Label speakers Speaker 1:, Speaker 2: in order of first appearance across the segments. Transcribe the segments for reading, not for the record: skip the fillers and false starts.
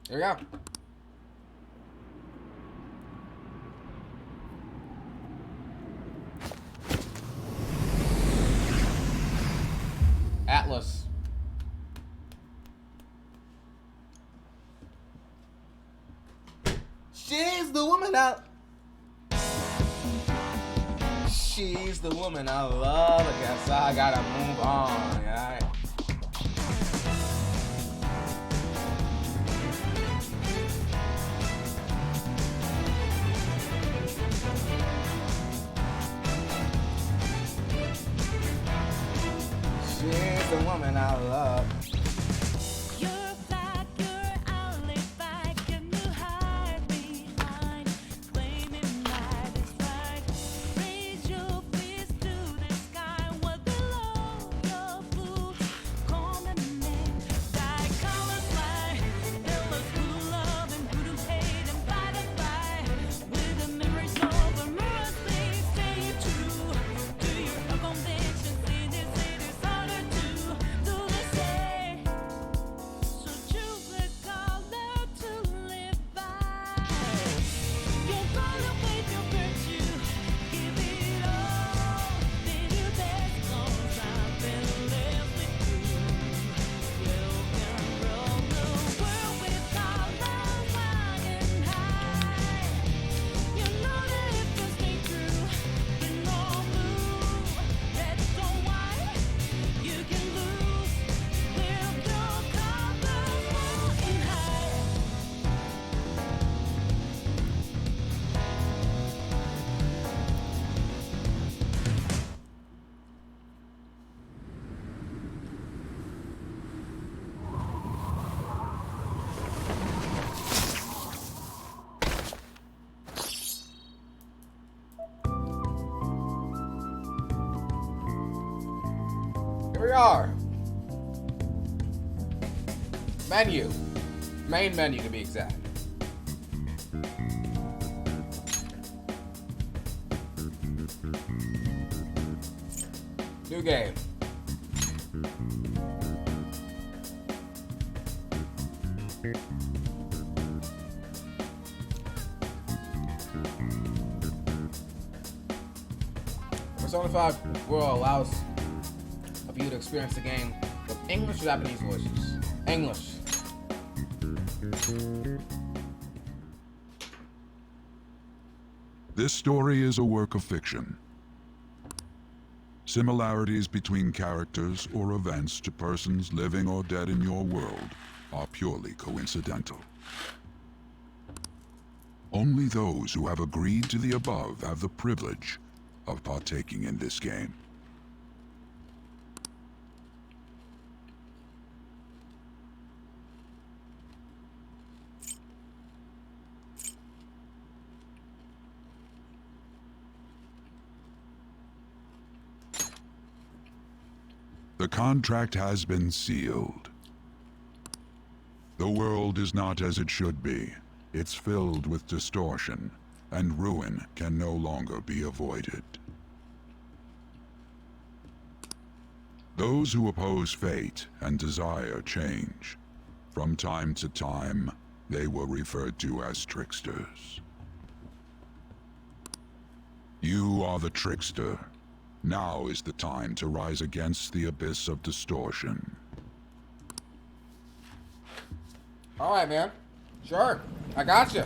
Speaker 1: There we go. Atlas. She's the woman She's the woman I love. I guess I gotta move on, alright? She's the woman I love. Here we are. Menu. Main menu to be exact. New game. Persona 5 World allows you to experience the game with English or Japanese voices. English.
Speaker 2: This story is a work of fiction. Similarities between characters or events to persons living or dead in your world are purely coincidental. Only those who have agreed to the above have the privilege of partaking in this game. The contract has been sealed. The world is not as it should be. It's filled with distortion, and ruin can no longer be avoided. Those who oppose fate and desire change. From time to time, they were referred to as tricksters. You are the trickster. Now is the time to rise against the abyss of distortion.
Speaker 1: Alright, man. Sure. I got you.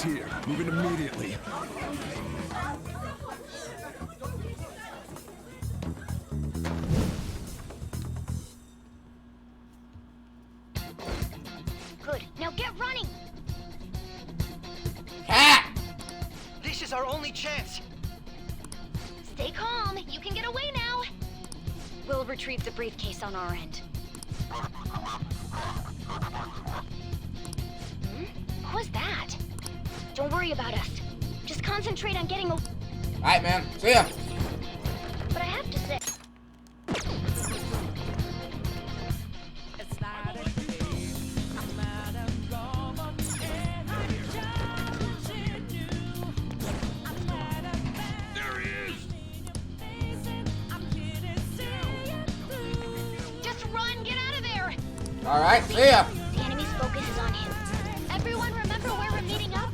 Speaker 3: It's here. Moving immediately.
Speaker 4: Good. Now get running.
Speaker 1: Cat!
Speaker 5: This is our only chance.
Speaker 4: Stay calm. You can get away now. We'll retrieve the briefcase on our end. What was that? Don't worry about us. Just concentrate on getting away.
Speaker 1: Alright, man. See ya.
Speaker 4: But I have to say...
Speaker 3: There he is!
Speaker 4: Just run! Get out of there!
Speaker 1: Alright, see ya.
Speaker 4: The enemy's focus is on him. Everyone remember where we're meeting up?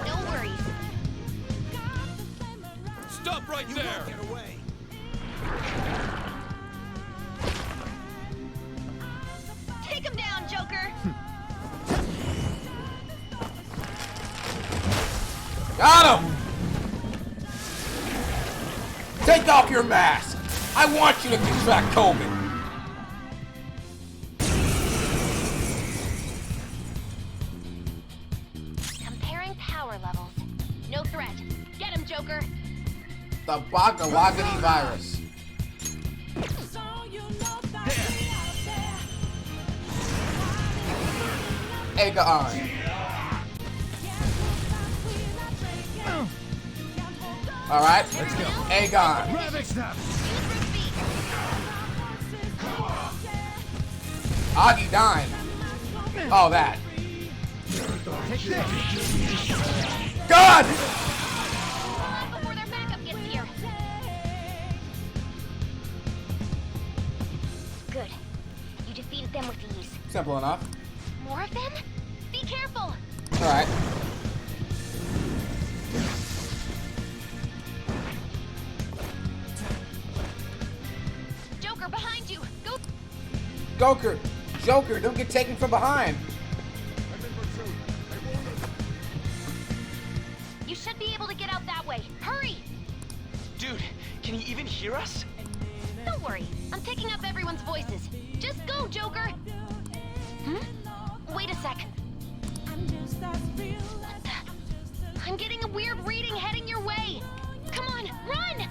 Speaker 4: No worries.
Speaker 3: Stop right there!
Speaker 5: Get away.
Speaker 4: Take him down, Joker!
Speaker 1: Got him! Take off your mask! I want you to contract COVID!
Speaker 4: Comparing power levels. No threat. Get him, Joker!
Speaker 1: The Bagawagati virus. Aegon. Alright, let's go. Aegon.
Speaker 3: Ravage snap!
Speaker 1: Augie dying. Oh, that. God!
Speaker 4: Before their backup gets here. Good. You defeated them with ease.
Speaker 1: Simple enough.
Speaker 4: More of them? Be careful!
Speaker 1: Alright.
Speaker 4: Joker, behind you! Go!
Speaker 1: Joker, don't get taken from behind.
Speaker 4: You should be able to get out that way. Hurry!
Speaker 5: Dude, can he even hear us?
Speaker 4: Don't worry. I'm picking up everyone's voices. Just go, Joker! Wait a sec. What the? I'm getting a weird reading heading your way. Come on, run!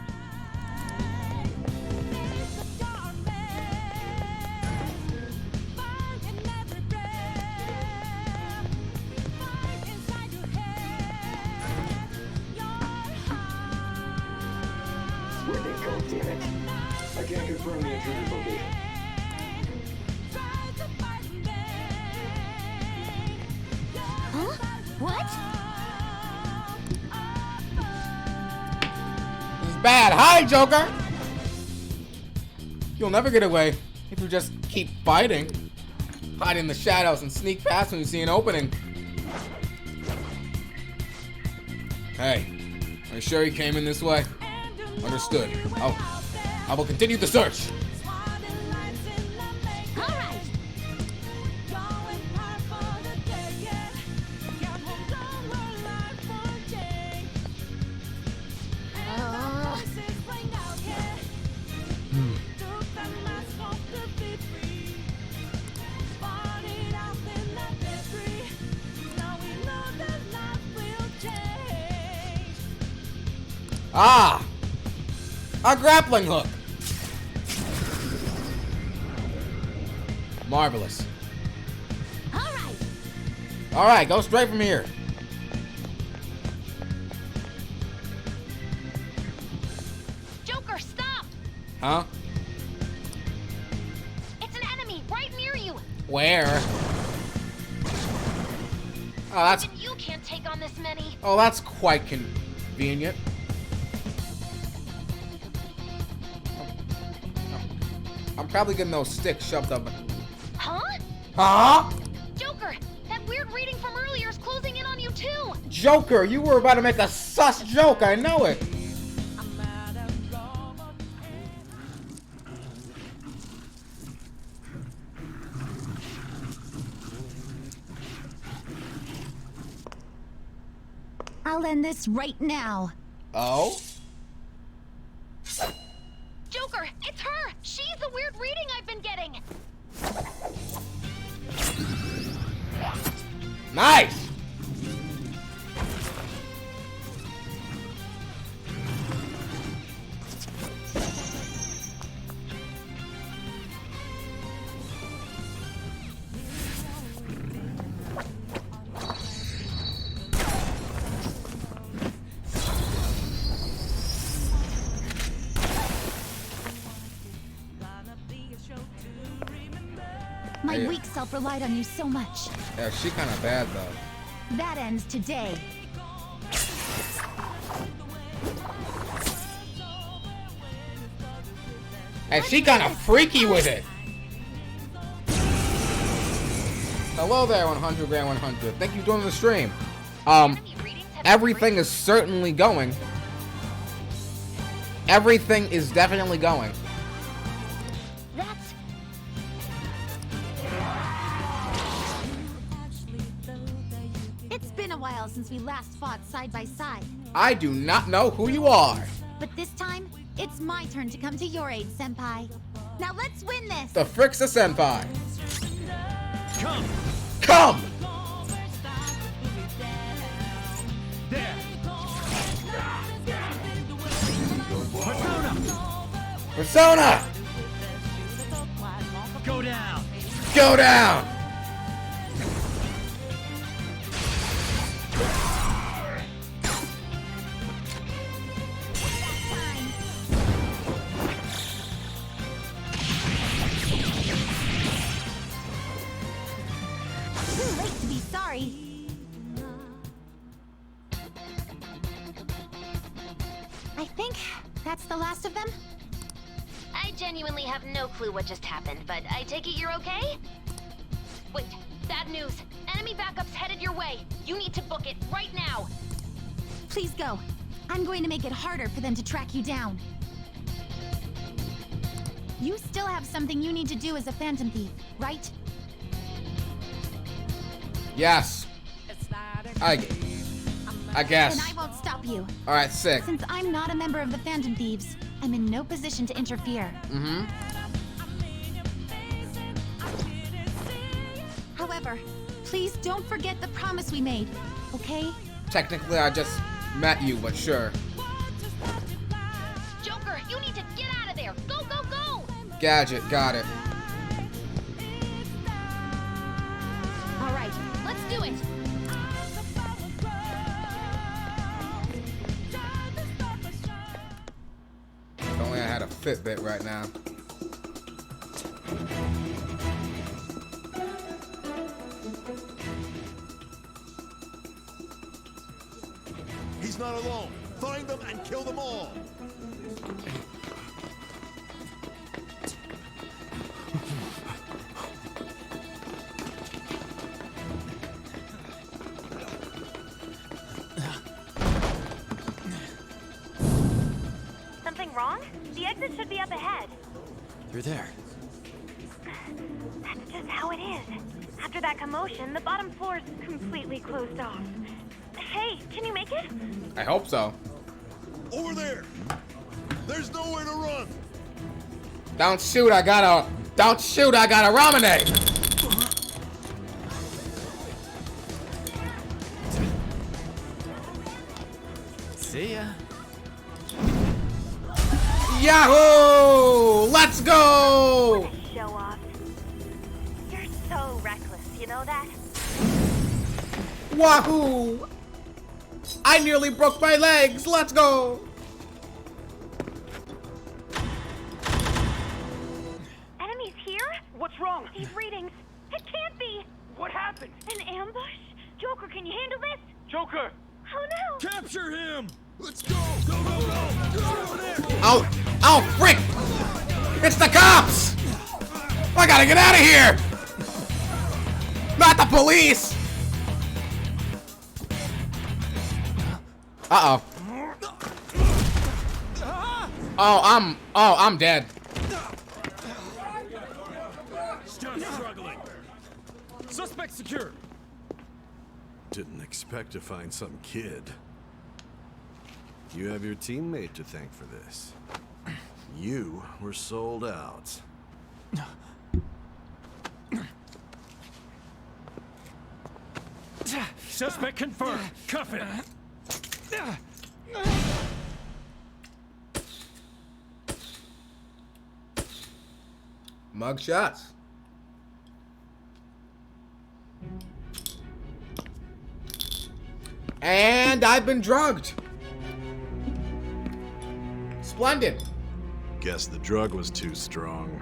Speaker 6: Where'd they go, damn it? I can't confirm the intruder's location.
Speaker 4: Huh? What?
Speaker 1: This is bad. Hi, Joker! You'll never get away if you just keep fighting. Hide in the shadows and sneak past when you see an opening. Hey, are you sure you came in this way? Understood. I will continue the search.
Speaker 4: All right.
Speaker 1: Ah! A grappling hook! Marvelous.
Speaker 4: All right.
Speaker 1: Alright, go straight from here.
Speaker 4: Joker, stop!
Speaker 1: Huh?
Speaker 4: It's an enemy right near you.
Speaker 1: Where? Oh, that's
Speaker 4: Even you can't take on this many.
Speaker 1: quite convenient. I'm probably getting those sticks shoved up.
Speaker 4: Huh?
Speaker 1: Huh?
Speaker 4: Joker, that weird reading from earlier is closing in on you too.
Speaker 1: Joker, you were about to make a sus joke, I know it.
Speaker 7: I'll end this right now.
Speaker 1: Oh?
Speaker 4: Joker, it's her! She's the weird reading I've been getting!
Speaker 1: Nice!
Speaker 7: My
Speaker 1: Yeah.
Speaker 7: weak self relied on you so much.
Speaker 1: Yeah, she kind of bad though.
Speaker 7: That ends today.
Speaker 1: And she kind of freaky with it. Hello there, 100 grand 100. Thank you for joining the stream.
Speaker 4: Enemy readings have
Speaker 1: Everything is certainly going. Everything is definitely going.
Speaker 4: That's...
Speaker 7: It's been a while since we last fought side by side.
Speaker 1: I do not know who you are.
Speaker 7: But this time, it's my turn to come to your aid, Senpai. Now let's win this!
Speaker 1: The frick's a senpai.
Speaker 3: Come!
Speaker 1: Come!
Speaker 3: There! Persona!
Speaker 1: Persona!
Speaker 3: Go down!
Speaker 1: Go down!
Speaker 7: Too late to be sorry. I think that's the last of them.
Speaker 4: I genuinely have no clue what just happened, but I take it you're okay? Wait, bad news. Enemy backup's headed your way. You need to book it right now.
Speaker 7: Please go. I'm going to make it harder for them to track you down. You still have something you need to do as a Phantom Thief, right?
Speaker 1: Yes. I guess.
Speaker 7: Then I won't stop you.
Speaker 1: Alright, sick.
Speaker 7: Since I'm not a member of the Phantom Thieves, I'm in no position to interfere.
Speaker 1: Mm-hmm.
Speaker 7: However, please don't forget the promise we made, okay?
Speaker 1: Technically, I just met you, but sure.
Speaker 4: Joker, you need to get out of there. Go, go, go!
Speaker 1: Gadget, got it.
Speaker 4: All right, let's do it.
Speaker 1: If only I had a Fitbit right now.
Speaker 3: He's not alone. Find them and kill them all.
Speaker 4: Something wrong? The exit should be up ahead.
Speaker 5: Through there.
Speaker 4: That's just how it is. After that commotion, the bottom floor is completely closed off. Hey, can you make it?
Speaker 1: I hope so.
Speaker 3: Over there. There's nowhere to run.
Speaker 1: Don't shoot, I got a ramen.
Speaker 5: See ya.
Speaker 1: Yahoo! Let's go!
Speaker 4: Show off. You're so reckless, you know that?
Speaker 1: Wahoo! I nearly broke my legs. Let's go!
Speaker 4: Enemies here?
Speaker 5: What's wrong?
Speaker 4: These readings. It can't be.
Speaker 5: What happened?
Speaker 4: An ambush? Joker, can you handle this?
Speaker 5: Joker!
Speaker 4: Oh no!
Speaker 3: Capture him. Let's go. Go, go, go. Go over there.
Speaker 1: Oh, frick! It's the cops! I gotta get out of here! Not the police! Uh-oh. Oh, I'm dead.
Speaker 3: Stop struggling. Suspect secure. Didn't expect to find some kid.
Speaker 8: You have your teammate to thank for this. You were sold out.
Speaker 5: Suspect confirmed. Cuff it.
Speaker 1: Mug shots. And I've been drugged. Splendid.
Speaker 8: Guess the drug was too strong.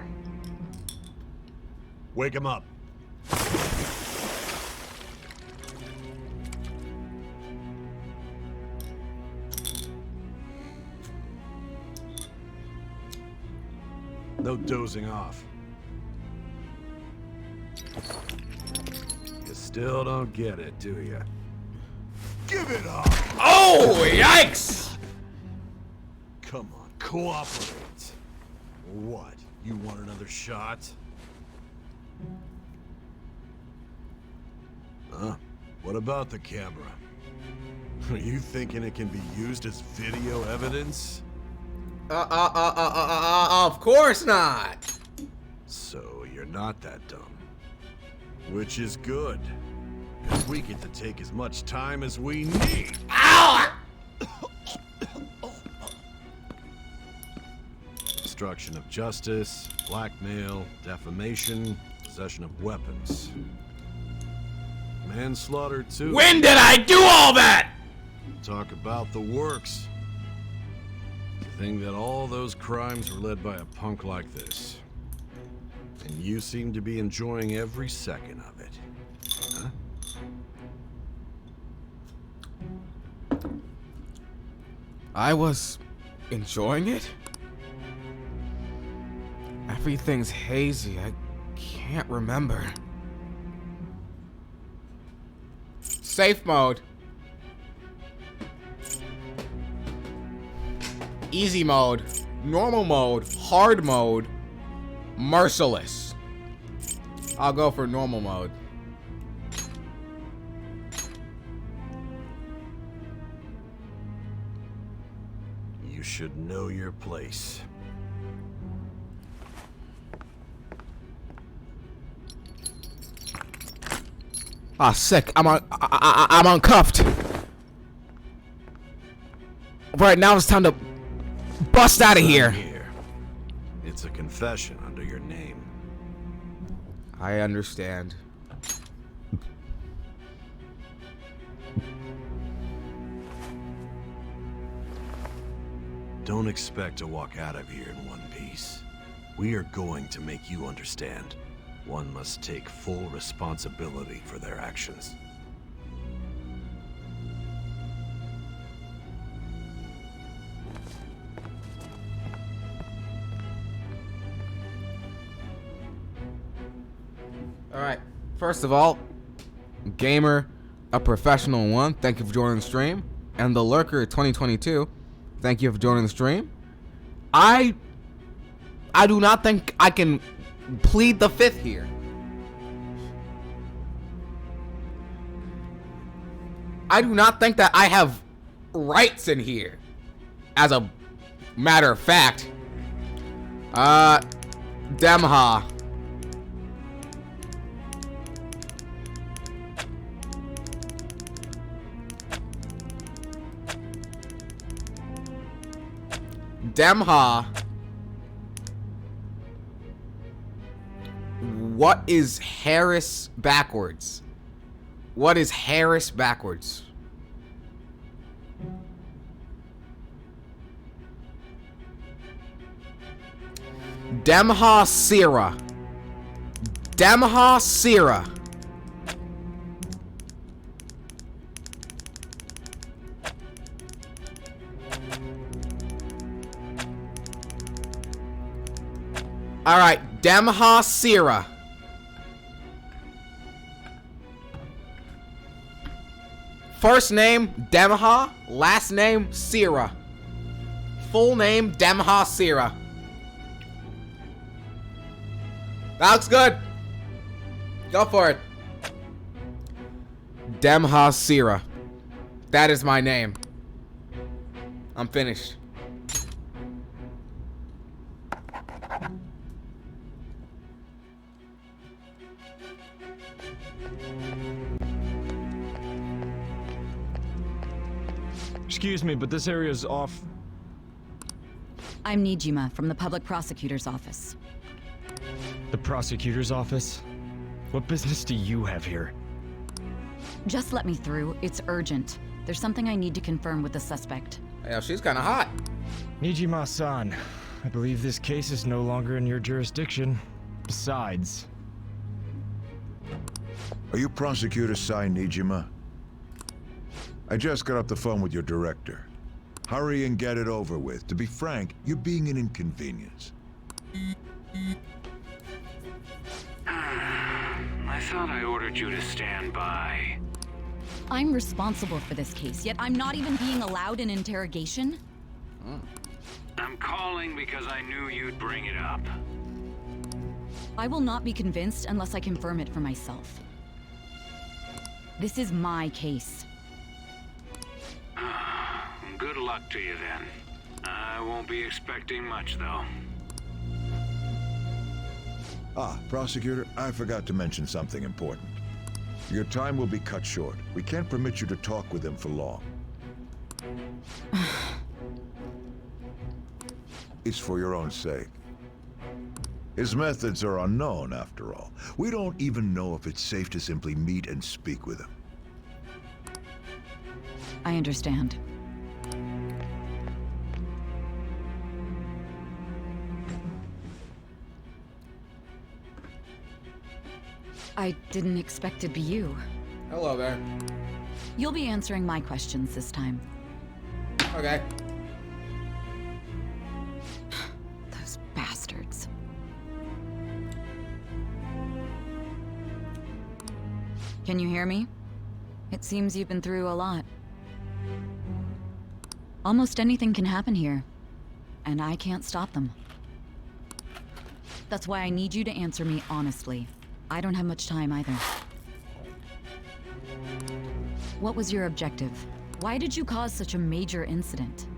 Speaker 8: Wake him up. No dozing off. You still don't get it, do you? Give it up!
Speaker 1: Oh, yikes!
Speaker 8: Come on, cooperate. What? You want another shot? Huh? What about the camera? Are you thinking it can be used as video evidence?
Speaker 1: Of course not.
Speaker 8: So you're not that dumb. Which is good. 'Cause we get to take as much time as we need.
Speaker 1: Ow!
Speaker 8: Obstruction of justice, blackmail, defamation, possession of weapons. Manslaughter too.
Speaker 1: When did I do all that?
Speaker 8: Talk about the works. The thing that all those crimes were led by a punk like this. And you seem to be enjoying every second of it. Huh?
Speaker 1: I was enjoying it? Everything's hazy. I can't remember. Safe mode. Easy mode. Normal mode. Hard mode. Merciless. I'll go for normal mode.
Speaker 8: You should know your place.
Speaker 1: Ah, sick. I'm uncuffed. Right now it's time to bust out of here.
Speaker 8: It's a confession under your name.
Speaker 1: I understand.
Speaker 8: Don't expect to walk out of here in one piece. We are going to make you understand. One must take full responsibility for their actions.
Speaker 1: Alright, first of all, Gamer, a professional one, thank you for joining the stream. And the Lurker 2022, thank you for joining the stream. I do not think I can plead the fifth here. I do not think that I have rights in here. As a matter of fact. Demha. Demha. What is Harris backwards? What is Harris backwards? Demha Sira. Demha Sira. Alright, Demha Sira. First name, Demha. Last name, Sira. Full name, Demha Sira. That looks good. Go for it. Demha Sira. That is my name. I'm finished.
Speaker 5: Excuse me, but this area's off.
Speaker 9: I'm Nijima from the Public Prosecutor's Office.
Speaker 5: The prosecutor's office? What business do you have here?
Speaker 9: Just let me through. It's urgent. There's something I need to confirm with the suspect.
Speaker 1: Yeah, she's kind of hot.
Speaker 5: Nijima-san, I believe this case is no longer in your jurisdiction. Besides...
Speaker 3: Are you Prosecutor Sai Nijima? I just got off the phone with your director. Hurry and get it over with. To be frank, you're being an inconvenience.
Speaker 10: I thought I ordered you to stand by.
Speaker 9: I'm responsible for this case, yet I'm not even being allowed an interrogation?
Speaker 10: I'm calling because I knew you'd bring it up.
Speaker 9: I will not be convinced unless I confirm it for myself. This is my case.
Speaker 10: Good luck to you then. I won't be expecting much, though.
Speaker 3: Prosecutor, I forgot to mention something important. Your time will be cut short. We can't permit you to talk with him for long. It's for your own sake. His methods are unknown, after all. We don't even know if it's safe to simply meet and speak with him.
Speaker 9: I understand. I didn't expect it'd be you.
Speaker 1: Hello there.
Speaker 9: You'll be answering my questions this time.
Speaker 1: Okay.
Speaker 9: Those bastards. Can you hear me? It seems you've been through a lot. Almost anything can happen here, and I can't stop them. That's why I need you to answer me honestly. I don't have much time either. What was your objective? Why did you cause such a major incident?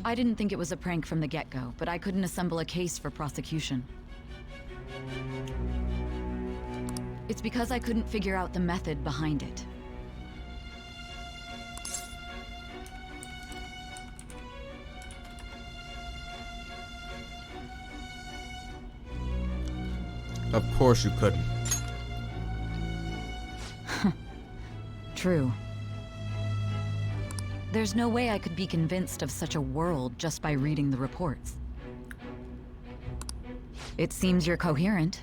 Speaker 9: I didn't think it was a prank from the get-go, but I couldn't assemble a case for prosecution. It's because I couldn't figure out the method behind it.
Speaker 1: Of course you couldn't.
Speaker 9: True. There's no way I could be convinced of such a world just by reading the reports. It seems you're coherent.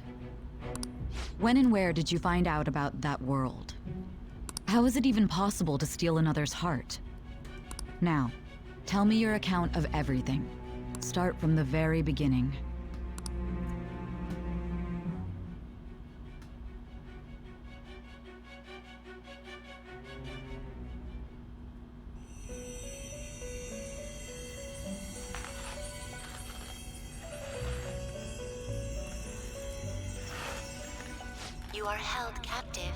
Speaker 9: When and where did you find out about that world? How is it even possible to steal another's heart? Now, tell me your account of everything. Start from the very beginning.
Speaker 11: You are held captive.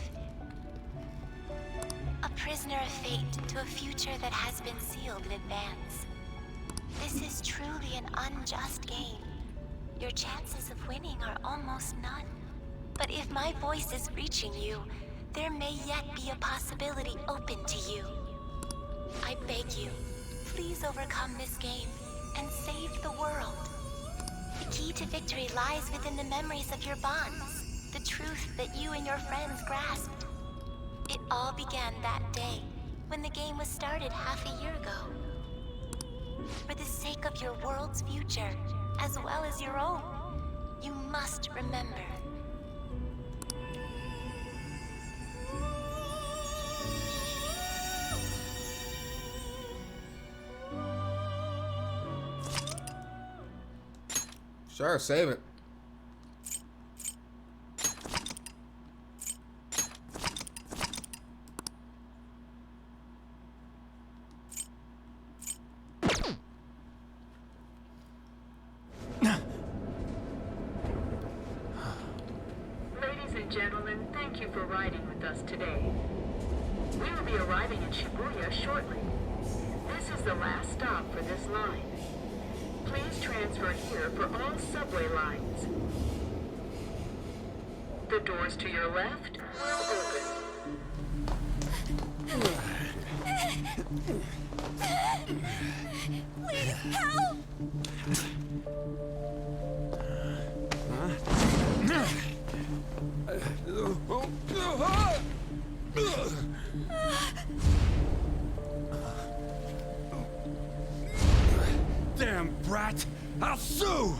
Speaker 11: A prisoner of fate to a future that has been sealed in advance. This is truly an unjust game. Your chances of winning are almost none. But if my voice is reaching you, there may yet be a possibility open to you. I beg you, please overcome this game and save the world. The key to victory lies within the memories of your bonds. The truth that you and your friends grasped. It all began that day, when the game was started half a year ago. For the sake of your world's future, as well as your own, you must remember.
Speaker 1: Sure, save it.
Speaker 12: Gentlemen, thank you for riding with us today. We will be arriving in Shibuya shortly. This is the last stop for this line. Please transfer here for all subway lines. The doors to your left will open.
Speaker 11: Please help!
Speaker 8: Damn brat! I'll sue!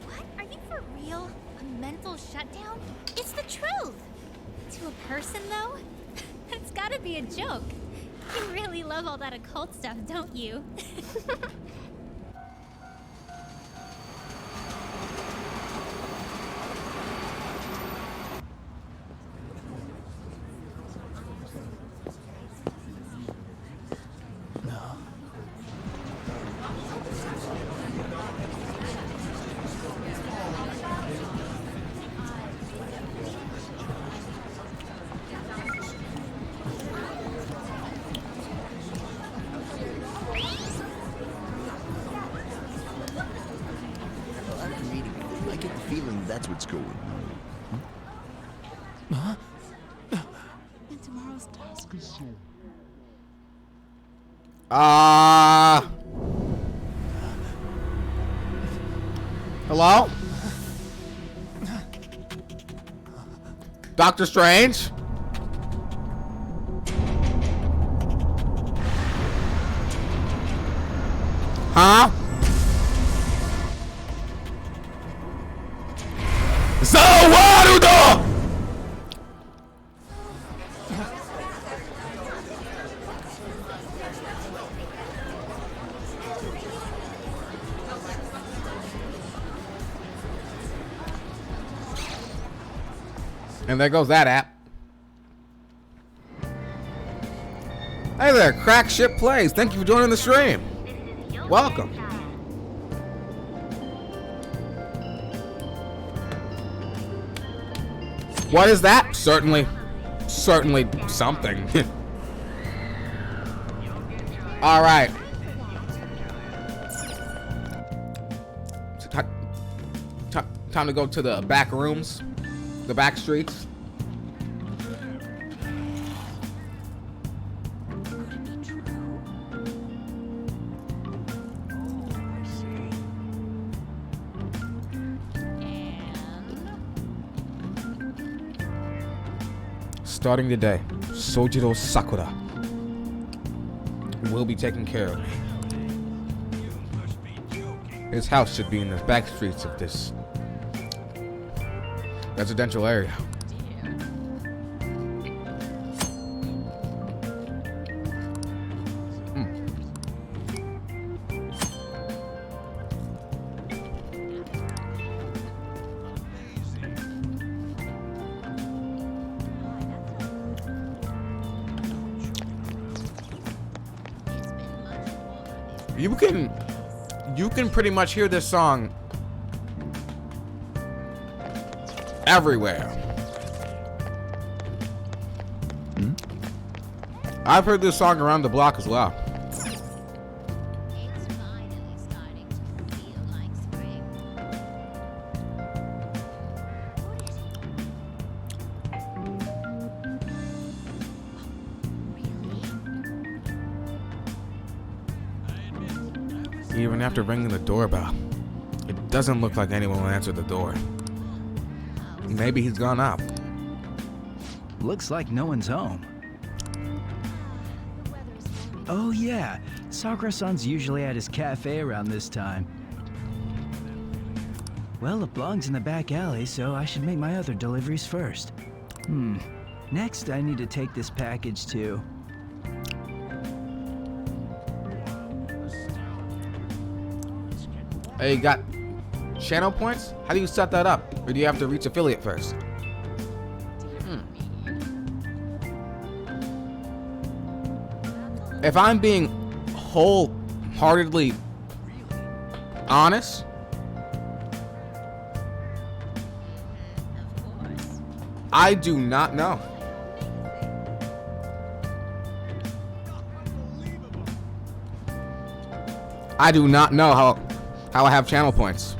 Speaker 7: What? Are you for real? A mental shutdown? It's the truth. To a person, though? It's gotta be a joke. You really love all that occult stuff, don't you?
Speaker 13: I get the feeling that's what's going on.
Speaker 14: Huh?
Speaker 15: And tomorrow's task is so.
Speaker 1: Hello? Doctor Strange? Huh? Zawarudo! And there goes that app. Hey there, Crack Ship Plays. Thank you for joining the stream. Welcome. What is that? Certainly something. All right. Time to go to the back rooms, the back streets. Starting today, Sojiro Sakura will be taken care of. His house should be in the back streets of this residential area. You can pretty much hear this song everywhere. I've heard this song around the block as well. Even after ringing the doorbell, it doesn't look like anyone will answer the door. Maybe he's gone out.
Speaker 16: Looks like no one's home. Oh yeah, Sakura-san's usually at his cafe around this time. Well, it belongs in the back alley, so I should make my other deliveries first. Next, I need to take this package to...
Speaker 1: Hey, you got channel points? How do you set that up? Or do you have to reach affiliate first? If I'm being wholeheartedly honest, I do not know. I do not know how I have channel points.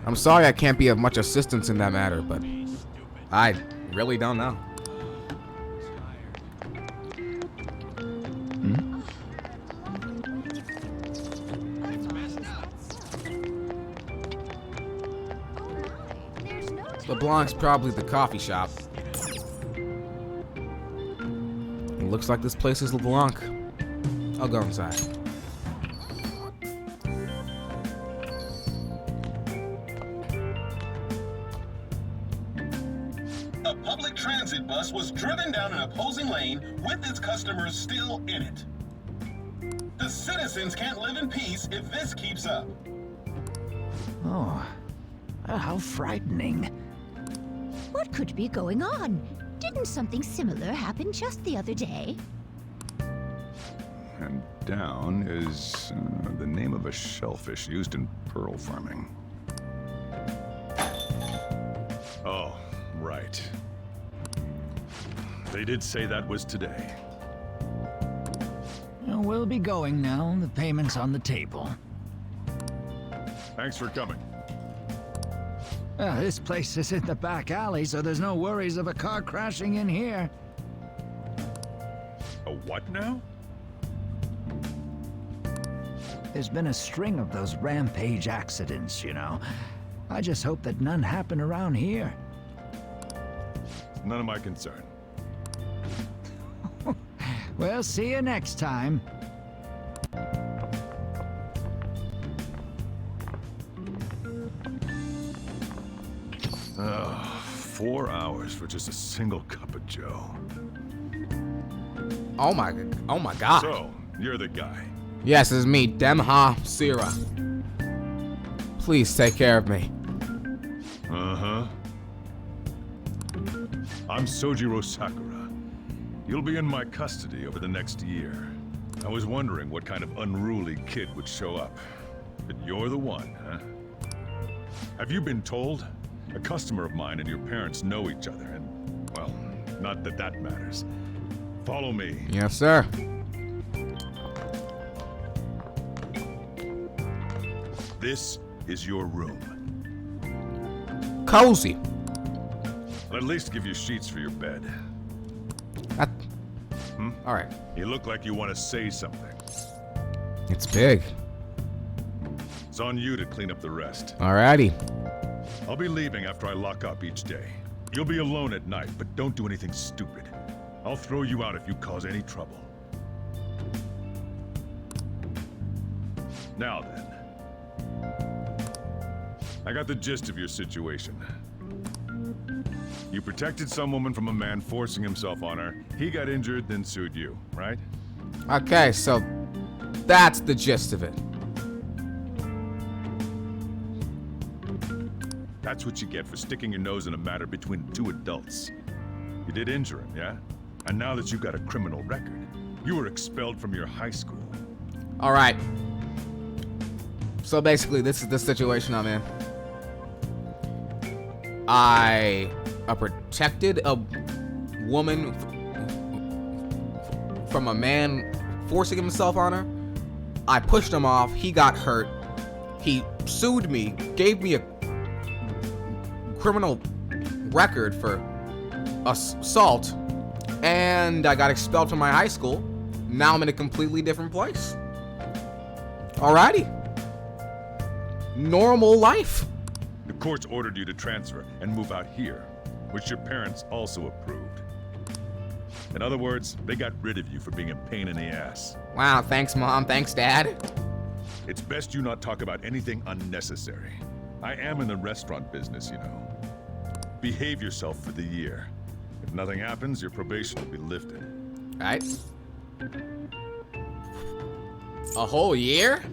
Speaker 1: I'm sorry I can't be of much assistance in that matter, but I really don't know. LeBlanc's probably the coffee shop. It looks like this place is LeBlanc. I'll go inside.
Speaker 14: A public transit bus was driven down an opposing lane with its customers still in it. The citizens can't live in peace if this keeps up.
Speaker 17: Oh, how frightening.
Speaker 18: What could be going on? Didn't something similar happen just the other day?
Speaker 19: And down is the name of a shellfish used in pearl farming.
Speaker 20: Oh, right. They did say that was today.
Speaker 17: Well, we'll be going now. The payment's on the table.
Speaker 20: Thanks for coming.
Speaker 17: This place is in the back alley, so there's no worries of a car crashing in here.
Speaker 20: A what now?
Speaker 17: There's been a string of those rampage accidents, you know. I just hope that none happen around here.
Speaker 20: It's none of my concern.
Speaker 17: We'll see you next time.
Speaker 20: Oh, 4 hours for just a single cup of joe.
Speaker 1: Oh my god.
Speaker 20: So, you're the guy.
Speaker 1: Yes, it's me, Demha Sira. Please take care of me.
Speaker 20: Uh-huh. I'm Sojiro Sakura. You'll be in my custody over the next year. I was wondering what kind of unruly kid would show up. But you're the one, huh? Have you been told? A customer of mine and your parents know each other, and, well, not that that matters. Follow me.
Speaker 1: Yes, sir.
Speaker 20: This is your room.
Speaker 1: Cozy.
Speaker 20: I'll at least give you sheets for your bed.
Speaker 1: All right.
Speaker 20: You look like you want to say something.
Speaker 1: It's big.
Speaker 20: It's on you to clean up the rest.
Speaker 1: Alrighty.
Speaker 20: I'll be leaving after I lock up each day. You'll be alone at night, but don't do anything stupid. I'll throw you out if you cause any trouble. Now then. I got the gist of your situation. You protected some woman from a man forcing himself on her. He got injured, then sued you, right?
Speaker 1: Okay, so that's the gist of it.
Speaker 20: That's what you get for sticking your nose in a matter between two adults. You did injure him, yeah? And now that you've got a criminal record, you were expelled from your high school.
Speaker 1: All right. So basically, this is the situation I'm in. I protected a woman from a man forcing himself on her. I pushed him off. He got hurt. He sued me, gave me a criminal record for assault, and I got expelled from my high school. Now I'm in a completely different place. Alrighty. Normal life.
Speaker 20: The courts ordered you to transfer and move out here, which your parents also approved. In other words, they got rid of you for being a pain in the ass.
Speaker 1: Wow, thanks Mom, thanks Dad.
Speaker 20: It's best you not talk about anything unnecessary. I am in the restaurant business, you know. Behave yourself for the year. If nothing happens, your probation will be lifted.
Speaker 1: Right? A whole year?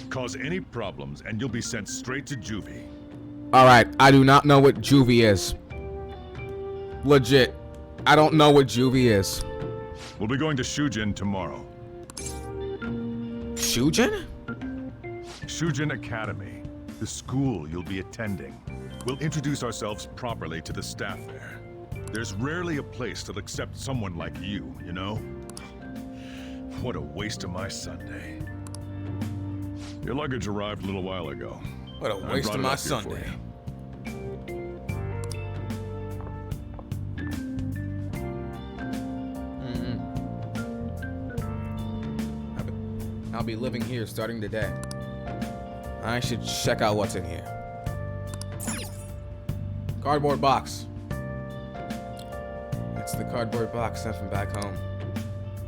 Speaker 20: Cause any problems and you'll be sent straight to juvie.
Speaker 1: Alright, I do not know what juvie is. Legit. I don't know what juvie is.
Speaker 20: We'll be going to Shujin tomorrow.
Speaker 1: Shujin?
Speaker 20: Shujin Academy. The school you'll be attending. We'll introduce ourselves properly to the staff there. There's rarely a place that'll accept someone like you, you know? What a waste of my Sunday. Your luggage arrived a little while ago.
Speaker 1: What a waste of my Sunday. I'll be living here starting today. I should check out what's in here. Cardboard box. It's the cardboard box sent from back home.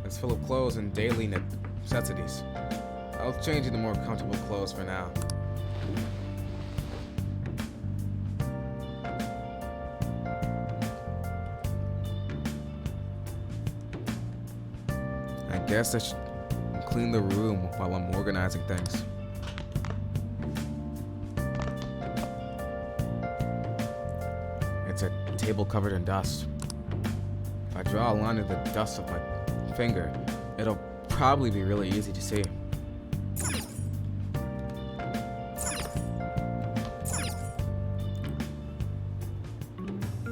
Speaker 1: It's full of clothes and daily necessities. I'll change into more comfortable clothes for now. I guess I should clean the room while I'm organizing things. It's a table covered in dust. If I draw a line of the dust with my finger, it'll probably be really easy to see.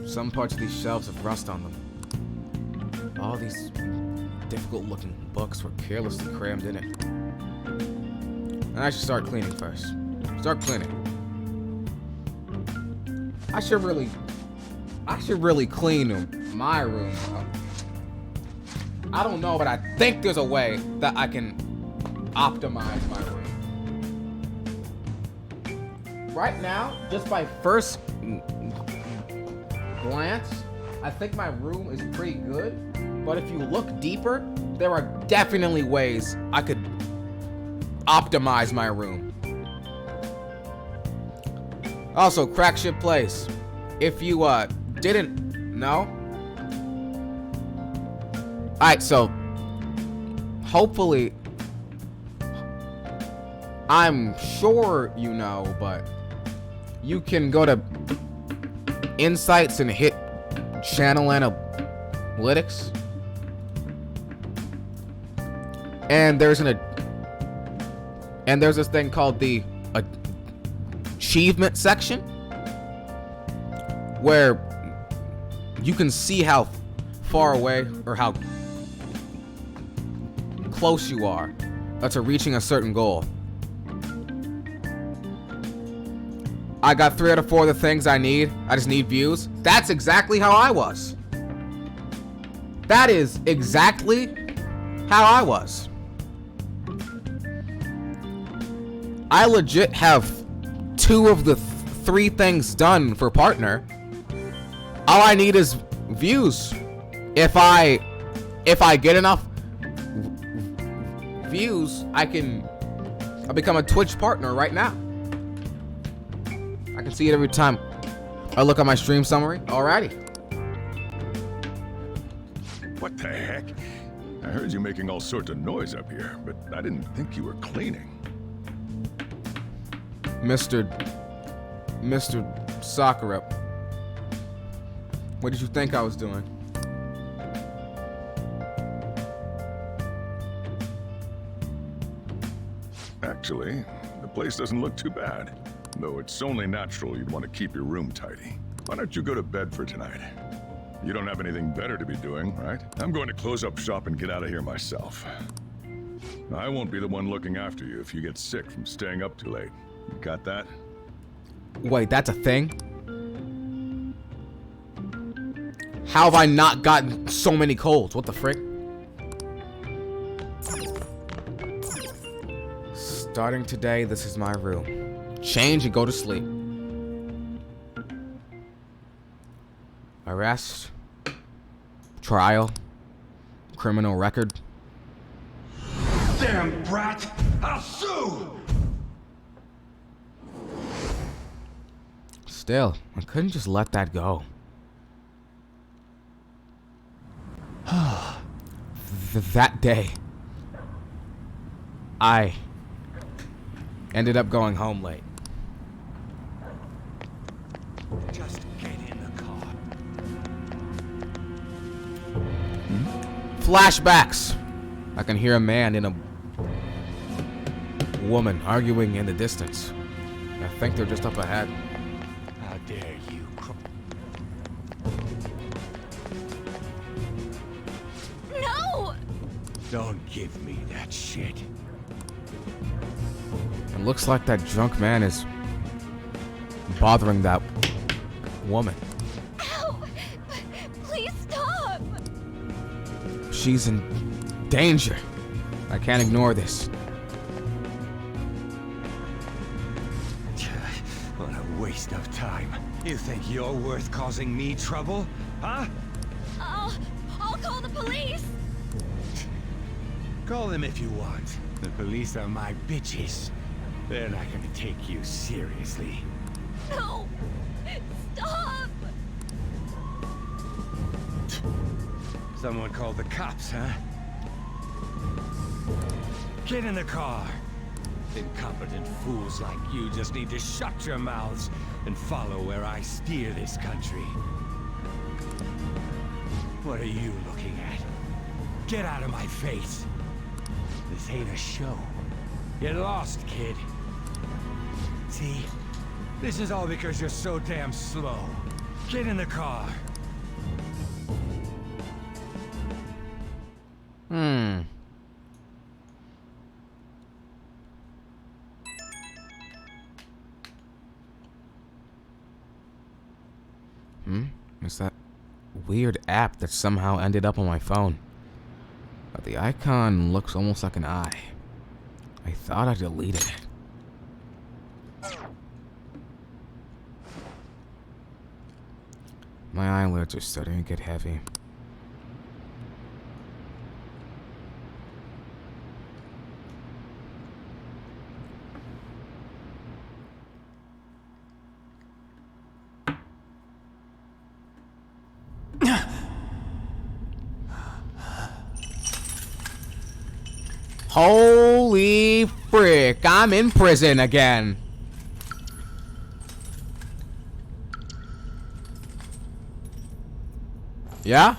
Speaker 1: Some parts of these shelves have rust on them. All these difficult looking books were carelessly crammed in it. And I should start cleaning first. Start cleaning. I should really clean my room up. I don't know, but I think there's a way that I can optimize my room. Right now, just by first glance, I think my room is pretty good. But if you look deeper, there are definitely ways I could optimize my room. Also, Crack Ship Place. If you didn't know. Alright, so hopefully, I'm sure you know, but you can go to Insights and hit Channel Analytics. And there's this thing called the achievement section, where you can see how far away or how close you are to reaching a certain goal. I got 3 out of 4 of the things I need. I just need views. That's exactly how I was. That is exactly how I was. I legit have 2 of the 3 things done for partner. All I need is views. If I get enough views, I'll become a Twitch partner right now. I can see it every time I look at my stream summary. Alrighty.
Speaker 20: What the heck? I heard you making all sorts of noise up here, but I didn't think you were cleaning.
Speaker 1: Mr. Sakura, what did you think I was doing?
Speaker 20: Actually, the place doesn't look too bad. Though it's only natural you'd want to keep your room tidy. Why don't you go to bed for tonight? You don't have anything better to be doing, right? I'm going to close up shop and get out of here myself. I won't be the one looking after you if you get sick from staying up too late. You got that?
Speaker 1: Wait, that's a thing? How have I not gotten so many colds? What the frick? Starting today, this is my room. Change and go to sleep. Arrest. Trial. Criminal record.
Speaker 6: Damn brat! I'll sue!
Speaker 1: Still, I couldn't just let that go. That day, I ended up going home late.
Speaker 6: Just get in the car.
Speaker 1: Flashbacks. I can hear a man and a woman arguing in the distance. I think they're just up ahead.
Speaker 6: How dare you?
Speaker 21: Don't give me that shit.
Speaker 1: It looks like that drunk man is bothering that woman.
Speaker 7: Ow! Please stop!
Speaker 1: She's in danger. I can't ignore this.
Speaker 21: What a waste of time. You think you're worth causing me trouble? Huh?
Speaker 7: I'll call the police!
Speaker 21: Call them if you want. The police are my bitches. They're not gonna take you seriously.
Speaker 7: No! Stop!
Speaker 21: Someone called the cops, huh? Get in the car. Incompetent fools like you just need to shut your mouths and follow where I steer this country. What are you looking at? Get out of my face. This ain't a show. Get lost, kid. See? This is all because you're so damn slow. Get in the car.
Speaker 1: It's that weird app that somehow ended up on my phone. But the icon looks almost like an eye. I thought I deleted it. My eyelids are starting to get heavy. Holy frick, I'm in prison again. Yeah?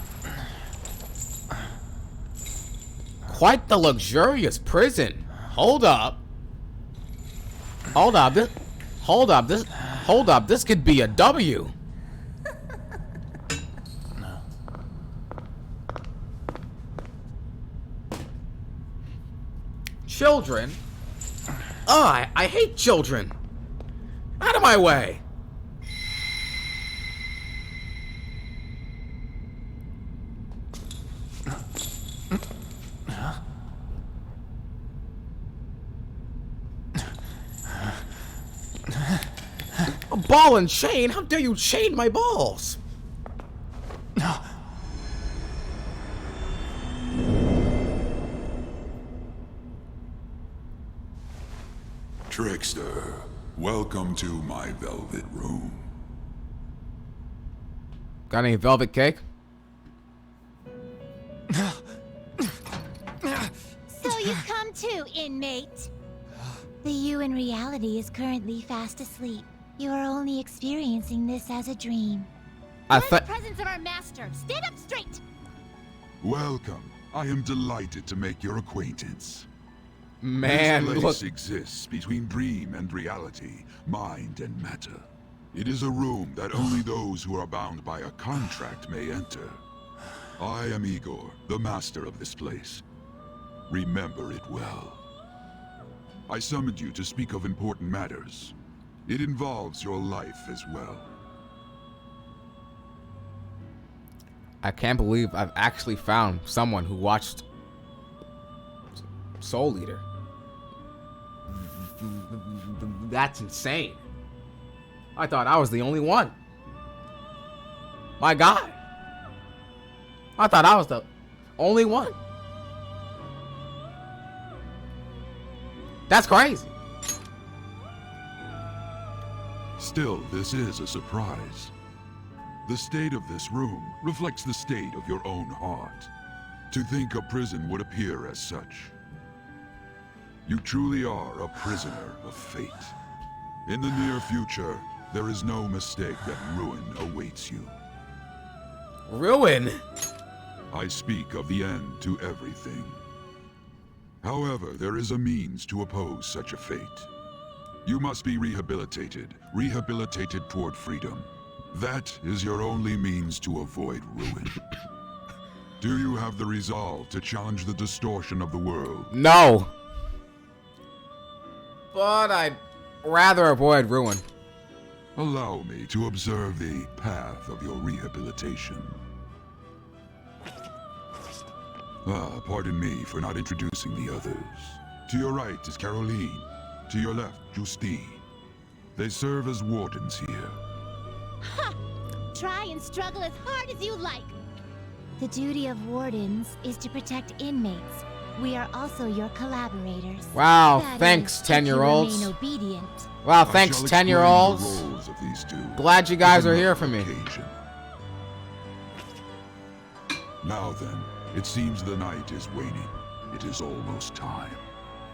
Speaker 1: Quite the luxurious prison. Hold up. This could be a W. Children? Oh, I hate children. Out of my way. A ball and chain? How dare you chain my balls?
Speaker 2: Trickster, welcome to my velvet room.
Speaker 1: Got any velvet cake?
Speaker 18: So you've come to, inmate. The you in reality is currently fast asleep. You are only experiencing this as a dream.
Speaker 1: I
Speaker 18: In the
Speaker 1: thought.
Speaker 18: presence of our master, stand up straight.
Speaker 2: Welcome. I am delighted to make your acquaintance.
Speaker 1: Man,
Speaker 2: this
Speaker 1: look.
Speaker 2: place exists between dream and reality, mind and matter. It is a room that only those who are bound by a contract may enter. I am Igor, the master of this place. Remember it well. I summoned you to speak of important matters. It involves your life as well.
Speaker 1: I can't believe I've actually found someone who watched Soul Eater. That's insane. I thought I was the only one. My God. I thought I was the only one. That's crazy.
Speaker 2: Still, this is a surprise. The state of this room reflects the state of your own heart. To think a prison would appear as such. You truly are a prisoner of fate. In the near future, there is no mistake that ruin awaits you.
Speaker 1: Ruin?
Speaker 2: I speak of the end to everything. However, there is a means to oppose such a fate. You must be rehabilitated toward freedom. That is your only means to avoid ruin. Do you have the resolve to challenge the distortion of the world?
Speaker 1: No. But I'd rather avoid ruin.
Speaker 2: Allow me to observe the path of your rehabilitation. Pardon me for not introducing the others. To your right is Caroline. To your left, Justine. They serve as wardens here.
Speaker 18: Ha! Try and struggle as hard as you like. The duty of wardens is to protect inmates. We are also your collaborators.
Speaker 1: Wow,
Speaker 18: That
Speaker 1: thanks,
Speaker 18: is, if
Speaker 1: 10-year-olds.
Speaker 18: you remain obedient.
Speaker 1: Wow, thanks, 10-year-olds. Glad you guys are here for me.
Speaker 2: Now then, it seems the night is waning. It is almost time.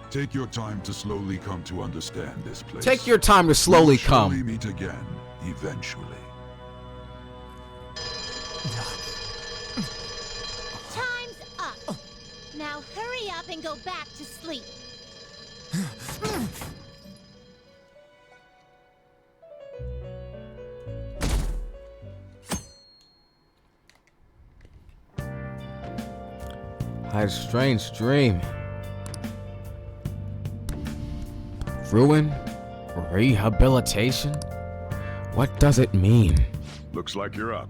Speaker 2: Take your time to slowly come to understand this place.
Speaker 1: Take your time to slowly come.
Speaker 2: We will surely meet again, eventually.
Speaker 18: Time's up. Now hurry up and go back to sleep.
Speaker 1: I had a strange dream. Ruin? Rehabilitation? What does it mean?
Speaker 20: Looks like you're up.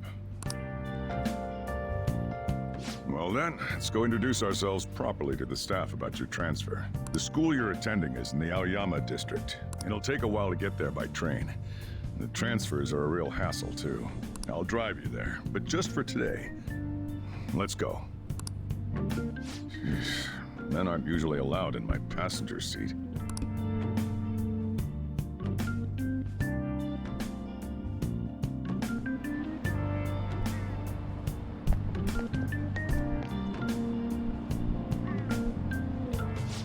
Speaker 20: Well then, let's go introduce ourselves properly to the staff about your transfer. The school you're attending is in the Aoyama district. It'll take a while to get there by train. The transfers are a real hassle too. I'll drive you there, but just for today. Let's go. Men aren't usually allowed in my passenger seat.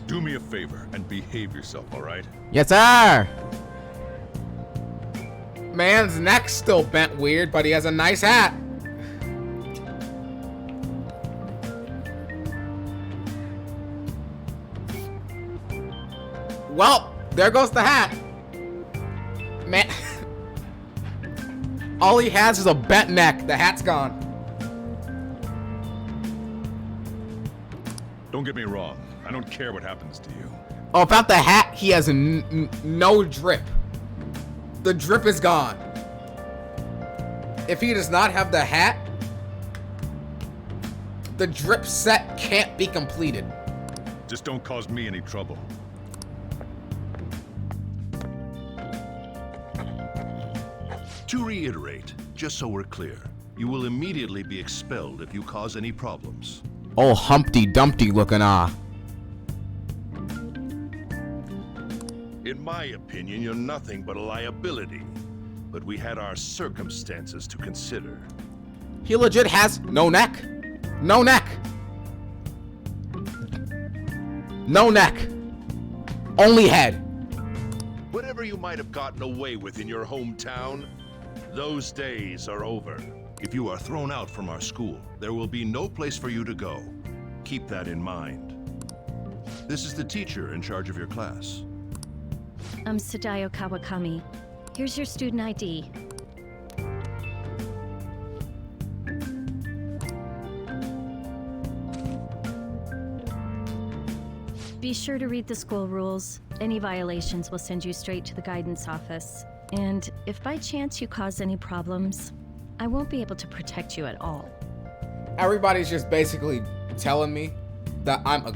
Speaker 20: Do me a favor and behave yourself, all right?
Speaker 1: Yes, sir! Man's neck's still bent weird, but he has a nice hat. Well, there goes the hat. Man. All he has is a bent neck. The hat's gone.
Speaker 20: Don't get me wrong. I don't care what happens to you.
Speaker 1: Oh, about the hat, he has no drip. The drip is gone. If he does not have the hat, the drip set can't be completed.
Speaker 20: Just don't cause me any trouble.
Speaker 4: To reiterate, just so we're clear, you will immediately be expelled if you cause any problems.
Speaker 1: Oh, Humpty Dumpty looking
Speaker 4: In my opinion, you're nothing but a liability. But we had our circumstances to consider.
Speaker 1: He legit has no neck. No neck. No neck. Only head.
Speaker 4: Whatever you might have gotten away with in your hometown, those days are over. If you are thrown out from our school, there will be no place for you to go. Keep that in mind. This is the teacher in charge of your class.
Speaker 22: I'm Sadayo Kawakami. Here's your student ID. Be sure to read the school rules. Any violations will send you straight to the guidance office. And if by chance you cause any problems, I won't be able to protect you at all.
Speaker 1: Everybody's just basically telling me that I'm a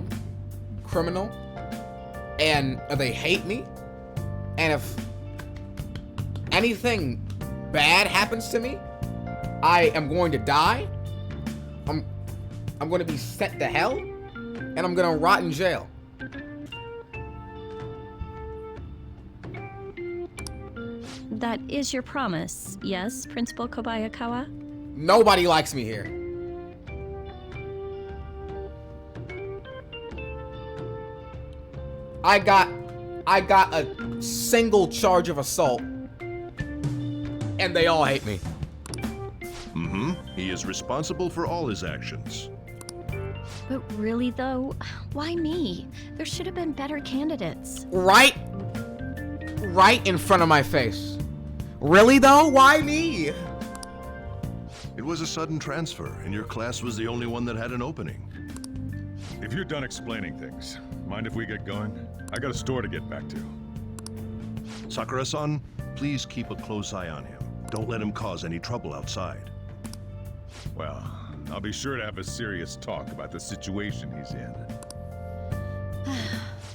Speaker 1: criminal and they hate me. And if anything bad happens to me, I am going to die. I'm going to be sent to hell, and I'm going to rot in jail.
Speaker 22: That is your promise, yes, Principal Kobayakawa?
Speaker 1: Nobody likes me here. I got a single charge of assault, and they all hate me.
Speaker 4: He is responsible for all his actions.
Speaker 22: But really, though, why me? There should have been better candidates.
Speaker 1: Right in front of my face. Really, though? Why me?
Speaker 4: It was a sudden transfer, and your class was the only one that had an opening.
Speaker 20: If you're done explaining things, mind if we get going? I got a store to get back to.
Speaker 4: Sakura-san, please keep a close eye on him. Don't let him cause any trouble outside.
Speaker 20: Well, I'll be sure to have a serious talk about the situation he's in.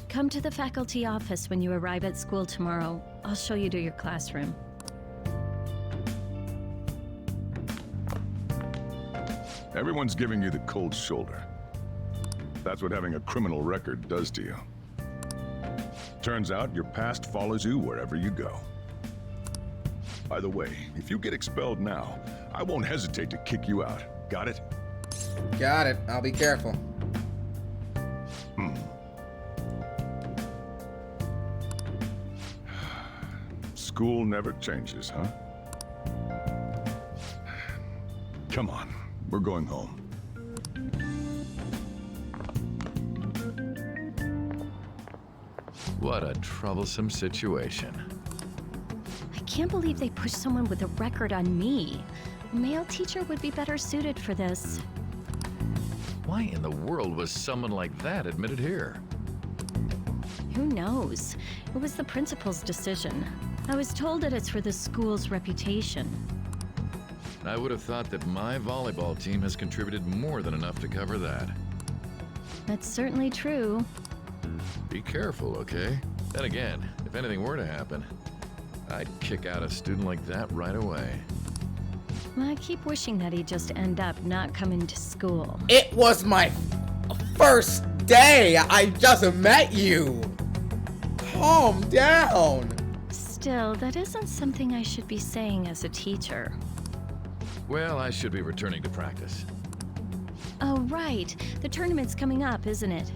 Speaker 22: Come to the faculty office when you arrive at school tomorrow. I'll show you to your classroom.
Speaker 20: Everyone's giving you the cold shoulder. That's what having a criminal record does to you. Turns out your past follows you wherever you go. By the way, if you get expelled now, I won't hesitate to kick you out. Got it?
Speaker 1: Got it. I'll be careful.
Speaker 20: School never changes, huh? Come on, we're going home.
Speaker 5: What a troublesome situation.
Speaker 22: I can't believe they pushed someone with a record on me. A male teacher would be better suited for this.
Speaker 5: Why in the world was someone like that admitted here?
Speaker 22: Who knows? It was the principal's decision. I was told that it's for the school's reputation.
Speaker 5: I would have thought that my volleyball team has contributed more than enough to cover that.
Speaker 22: That's certainly true.
Speaker 5: Be careful, okay? Then again, if anything were to happen, I'd kick out a student like that right away.
Speaker 22: I keep wishing that he'd just end up not coming to school.
Speaker 1: It was my first day. I just met you. Calm down.
Speaker 22: Still, that isn't something I should be saying as a teacher.
Speaker 5: Well, I should be returning to practice.
Speaker 22: Oh, right. The tournament's coming up, isn't it?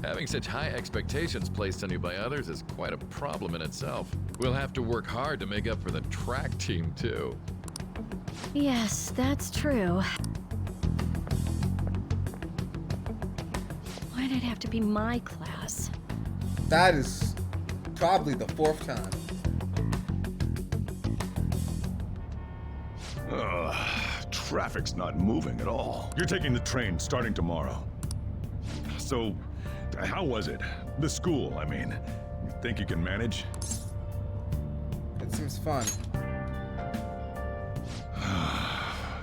Speaker 5: Having such high expectations placed on you by others is quite a problem in itself. We'll have to work hard to make up for the track team, too.
Speaker 22: Yes, that's true. Why'd it have to be my class?
Speaker 1: That is probably the 4th time.
Speaker 20: Traffic's not moving at all. You're taking the train starting tomorrow. So, how was it? The school, I mean. You think you can manage?
Speaker 1: It seems fun.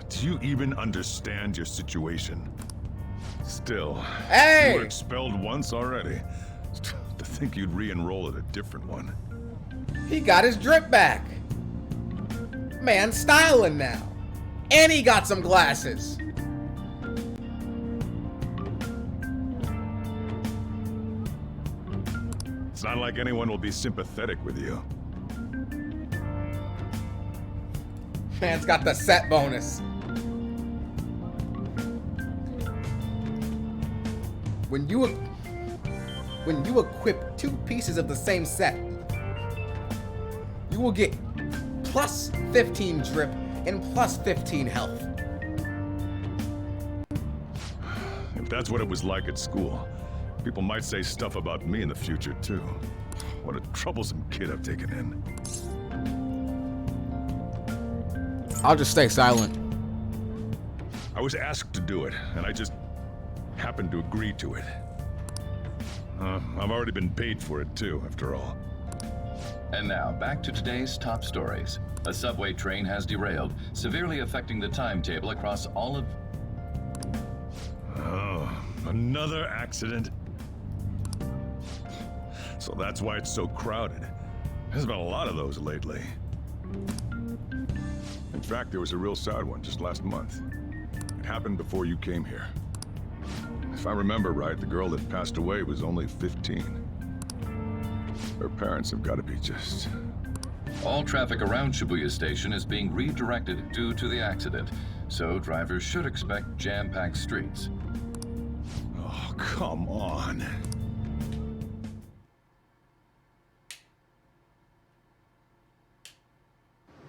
Speaker 20: Do you even understand your situation? Still,
Speaker 1: hey!
Speaker 20: You were expelled once already. To think you'd re-enroll at a different one.
Speaker 1: He got his drip back. Man styling now. And he got some glasses.
Speaker 20: It's not like anyone will be sympathetic with you.
Speaker 1: Man's got the set bonus. When you equip 2 pieces of the same set, you will get plus 15 drip and plus 15 health.
Speaker 20: If that's what it was like at school, people might say stuff about me in the future, too. What a troublesome kid I've taken in.
Speaker 1: I'll just stay silent.
Speaker 20: I was asked to do it, and I just happened to agree to it. I've already been paid for it, too, after all.
Speaker 10: And now, back to today's top stories. A subway train has derailed, severely affecting the timetable across all of...
Speaker 20: Oh, another accident? So that's why it's so crowded. There's been a lot of those lately. In fact, there was a real sad one just last month. It happened before you came here. If I remember right, the girl that passed away was only 15. Her parents have got to be just...
Speaker 10: All traffic around Shibuya Station is being redirected due to the accident, so drivers should expect jam-packed streets.
Speaker 20: Oh, come on.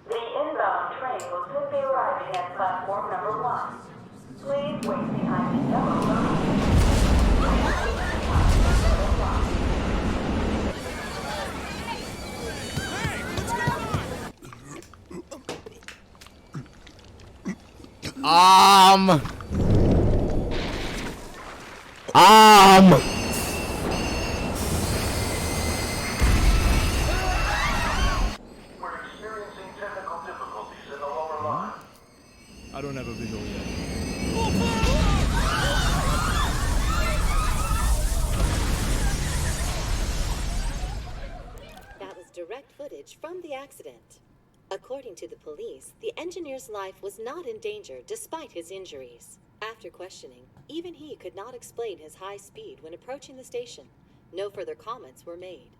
Speaker 12: The inbound train will soon be arriving at platform number 1. Please wait behind the yellow line.
Speaker 3: I don't have a visual yet.
Speaker 9: That was direct footage from the accident. According to the police, the engineer's life was not in danger despite his injuries. After questioning, even he could not explain his high speed when approaching the station. No further comments were made.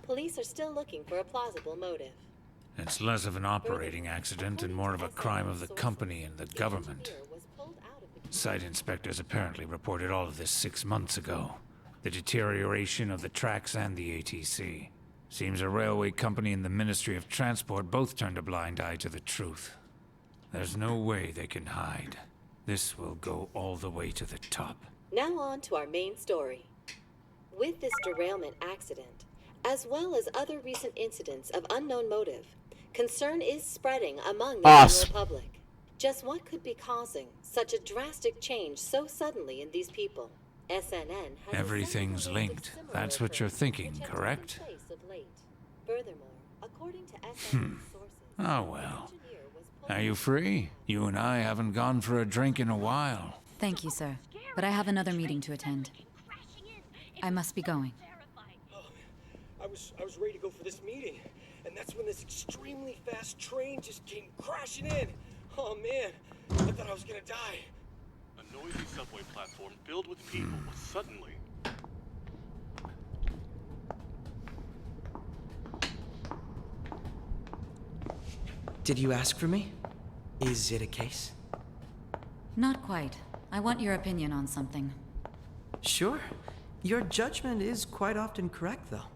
Speaker 9: Police are still looking for a plausible motive.
Speaker 23: It's less of an operating accident and more of a crime of the company and the government. Site inspectors apparently reported all of this 6 months ago. The deterioration of the tracks and the ATC. Seems a railway company and the Ministry of Transport both turned a blind eye to the truth. There's no way they can hide. This will go all the way to the top.
Speaker 9: Now on to our main story. With this derailment accident, as well as other recent incidents of unknown motive, concern is spreading among the general public. Just what could be causing such a drastic change so suddenly in these people? SNN has
Speaker 23: Everything's linked. That's what you're thinking, correct?
Speaker 9: Furthermore, according to SNN sources,
Speaker 23: Oh well. Are you free? You and I haven't gone for a drink in a while.
Speaker 24: Thank you, sir. But I have another meeting to attend. I must be going.
Speaker 3: I was ready to go for this meeting, and that's when this extremely fast train just came crashing in. Oh man, I thought I was gonna die.
Speaker 25: A noisy subway platform filled with people was suddenly...
Speaker 26: Did you ask for me? Is it a case?
Speaker 24: Not quite. I want your opinion on something.
Speaker 26: Sure. Your judgment is quite often correct, though.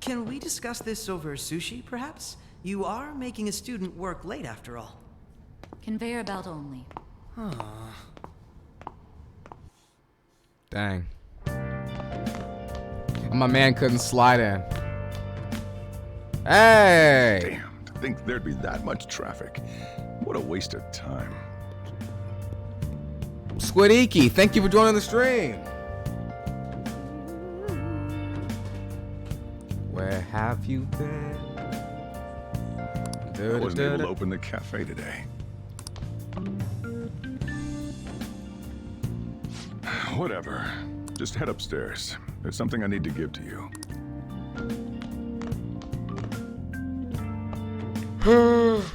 Speaker 26: Can we discuss this over sushi, perhaps? You are making a student work late, after all.
Speaker 24: Conveyor belt only.
Speaker 1: Dang. My man couldn't slide in. Hey!
Speaker 19: Damn, to think there'd be that much traffic. What a waste of time.
Speaker 1: Squidiki, thank you for joining the stream. Where have you been?
Speaker 19: I wasn't able to open the cafe today. Whatever. Just head upstairs. There's something I need to give to you.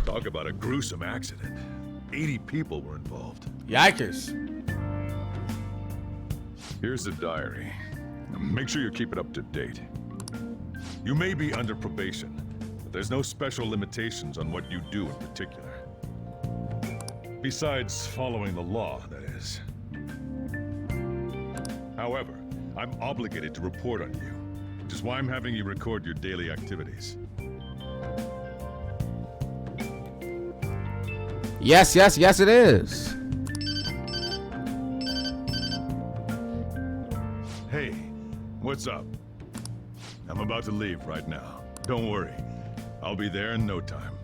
Speaker 20: Talk about a gruesome accident. 80 people were involved.
Speaker 1: Yikers.
Speaker 20: Here's the diary. Make sure you keep it up to date. You may be under probation, but there's no special limitations on what you do in particular. Besides following the law, that is. However, I'm obligated to report on you, which is why I'm having you record your daily activities.
Speaker 1: Yes, yes, yes, it is.
Speaker 20: Hey, what's up? I'm about to leave right now. Don't worry. I'll be there in no time.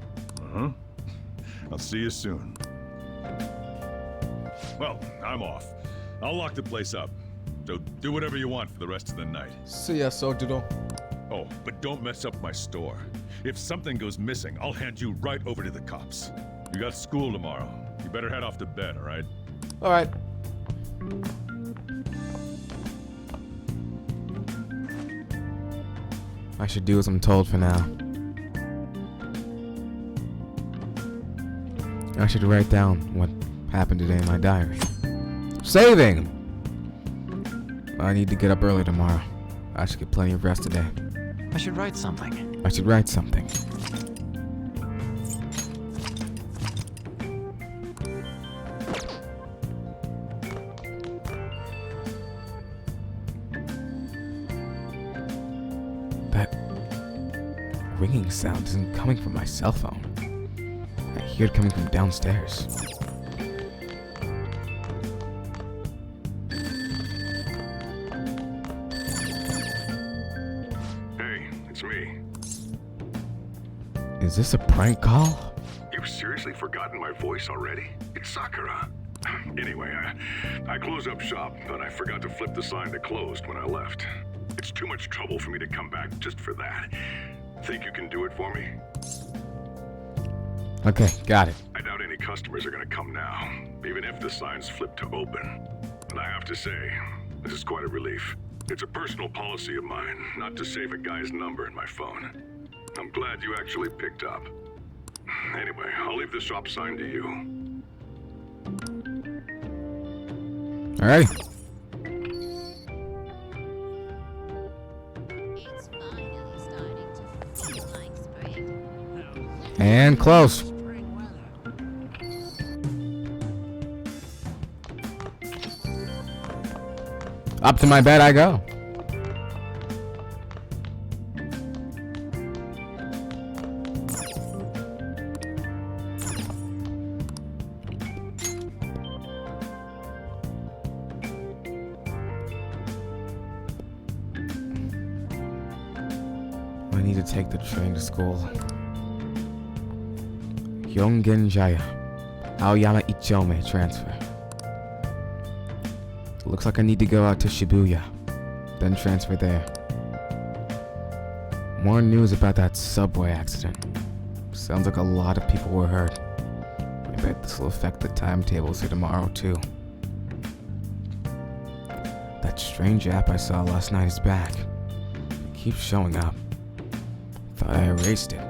Speaker 20: I'll see you soon. Well, I'm off. I'll lock the place up. So do whatever you want for the rest of the night.
Speaker 1: See ya, Sojudo.
Speaker 20: Oh, but don't mess up my store. If something goes missing, I'll hand you right over to the cops. You got school tomorrow. You better head off to bed, all right?
Speaker 1: All right. I should do as I'm told for now. I should write down what happened today in my diary. Saving! I need to get up early tomorrow. I should get plenty of rest today.
Speaker 26: I should write something.
Speaker 1: I should write something. That ringing sound isn't coming from my cell phone. I hear it coming from downstairs.
Speaker 19: Hey, it's me.
Speaker 1: Is this a prank call?
Speaker 19: You've seriously forgotten my voice already? It's Sakura.
Speaker 20: Anyway, I closed up shop, but I forgot to flip the sign to closed when I left. It's too much trouble for me to come back just for that. Think you can do it for me?
Speaker 1: Okay, got it.
Speaker 20: I doubt any customers are gonna come now, even if the sign's flipped to open. But I have to say, this is quite a relief. It's a personal policy of mine, not to save a guy's number in my phone. I'm glad you actually picked up. Anyway, I'll leave the shop sign to you.
Speaker 1: Alright. And close. Up to my bed I go. I need to take the train to school. Yongenjaya. Aoyama Ichome transfer. Looks like I need to go out to Shibuya, then transfer there. More news about that subway accident. Sounds like a lot of people were hurt. I bet this will affect the timetables for tomorrow too. That strange app I saw last night is back. It keeps showing up. Thought I erased it.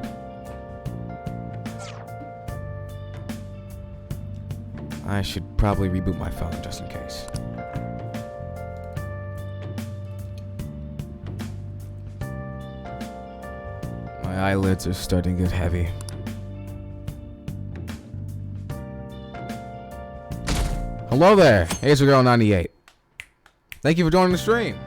Speaker 1: I should probably reboot my phone just in case. My eyelids are starting to get heavy. Hello there, AcerGirl98. Thank you for joining the stream.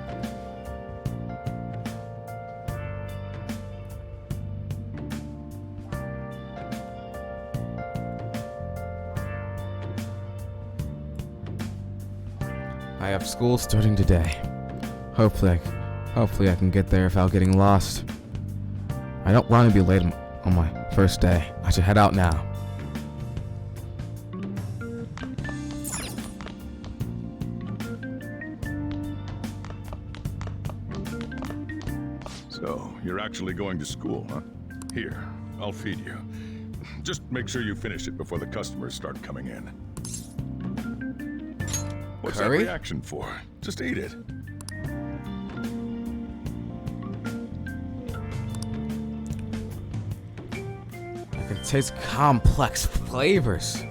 Speaker 1: I have school starting today. Hopefully I can get there without getting lost. I don't want to be late on my first day. I should head out now.
Speaker 20: So, you're actually going to school, huh? Here, I'll feed you. Just make sure you finish it before the customers start coming in. What's
Speaker 1: Curry?
Speaker 20: that reaction for? Just eat it.
Speaker 1: I can taste complex flavors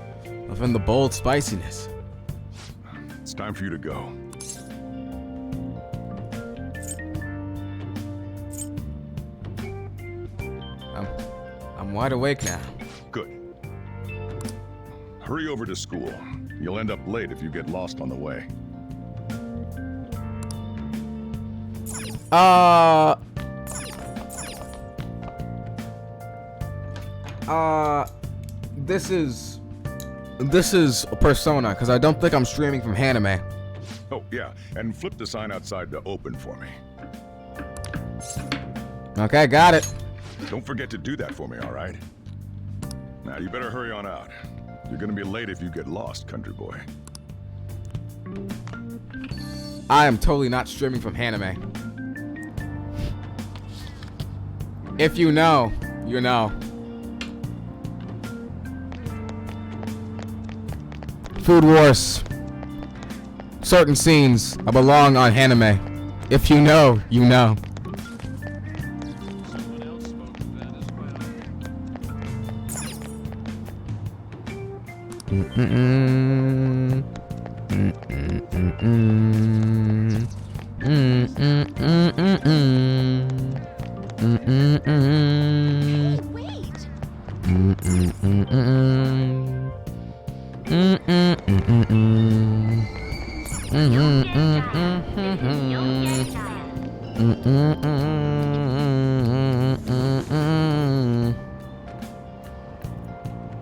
Speaker 1: within the bold spiciness.
Speaker 20: It's time for you to go.
Speaker 1: I'm wide awake now.
Speaker 20: Good. Hurry over to school. You'll end up late if you get lost on the way.
Speaker 1: This is a Persona, because I don't think I'm streaming from Haname.
Speaker 20: Oh, yeah, and flip the sign outside to open for me.
Speaker 1: Okay, got it.
Speaker 20: Don't forget to do that for me, all right? Now, you better hurry on out. You're gonna be late if you get lost, country boy.
Speaker 1: I am totally not streaming from Haname. If you know, you know. Food Wars. Certain scenes belong on Haname. If you know, you know.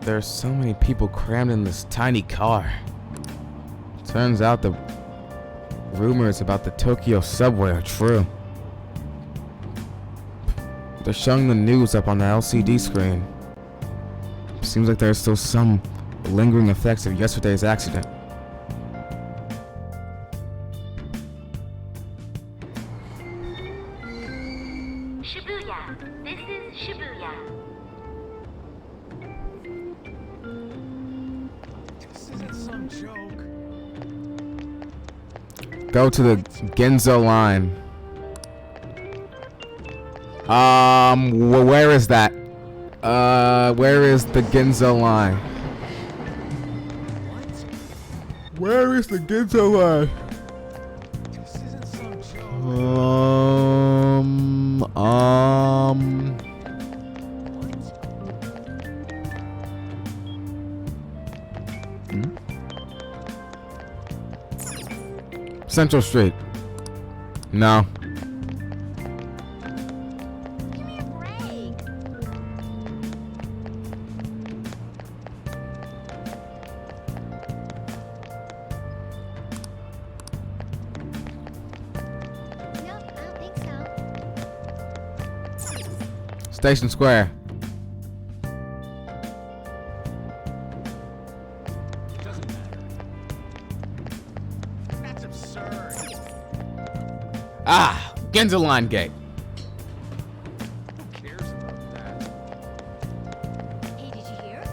Speaker 1: There's so many people crammed in this tiny car. Turns out the rumors about the Tokyo subway are true. They're showing the news up on the LCD screen. Seems like there's still some lingering effects of yesterday's accident.
Speaker 12: Shibuya. This is Shibuya.
Speaker 21: This isn't some joke.
Speaker 1: Go to the Ginzo line. Where is that? Where is the Ginzo line? Where is the Ginzo line?
Speaker 21: This isn't some joke.
Speaker 1: Central Street. No. Station Square.
Speaker 21: Doesn't matter. That's absurd.
Speaker 1: Ah, Ginza Line Gate.
Speaker 21: Who cares about that?
Speaker 18: Hey, did you hear?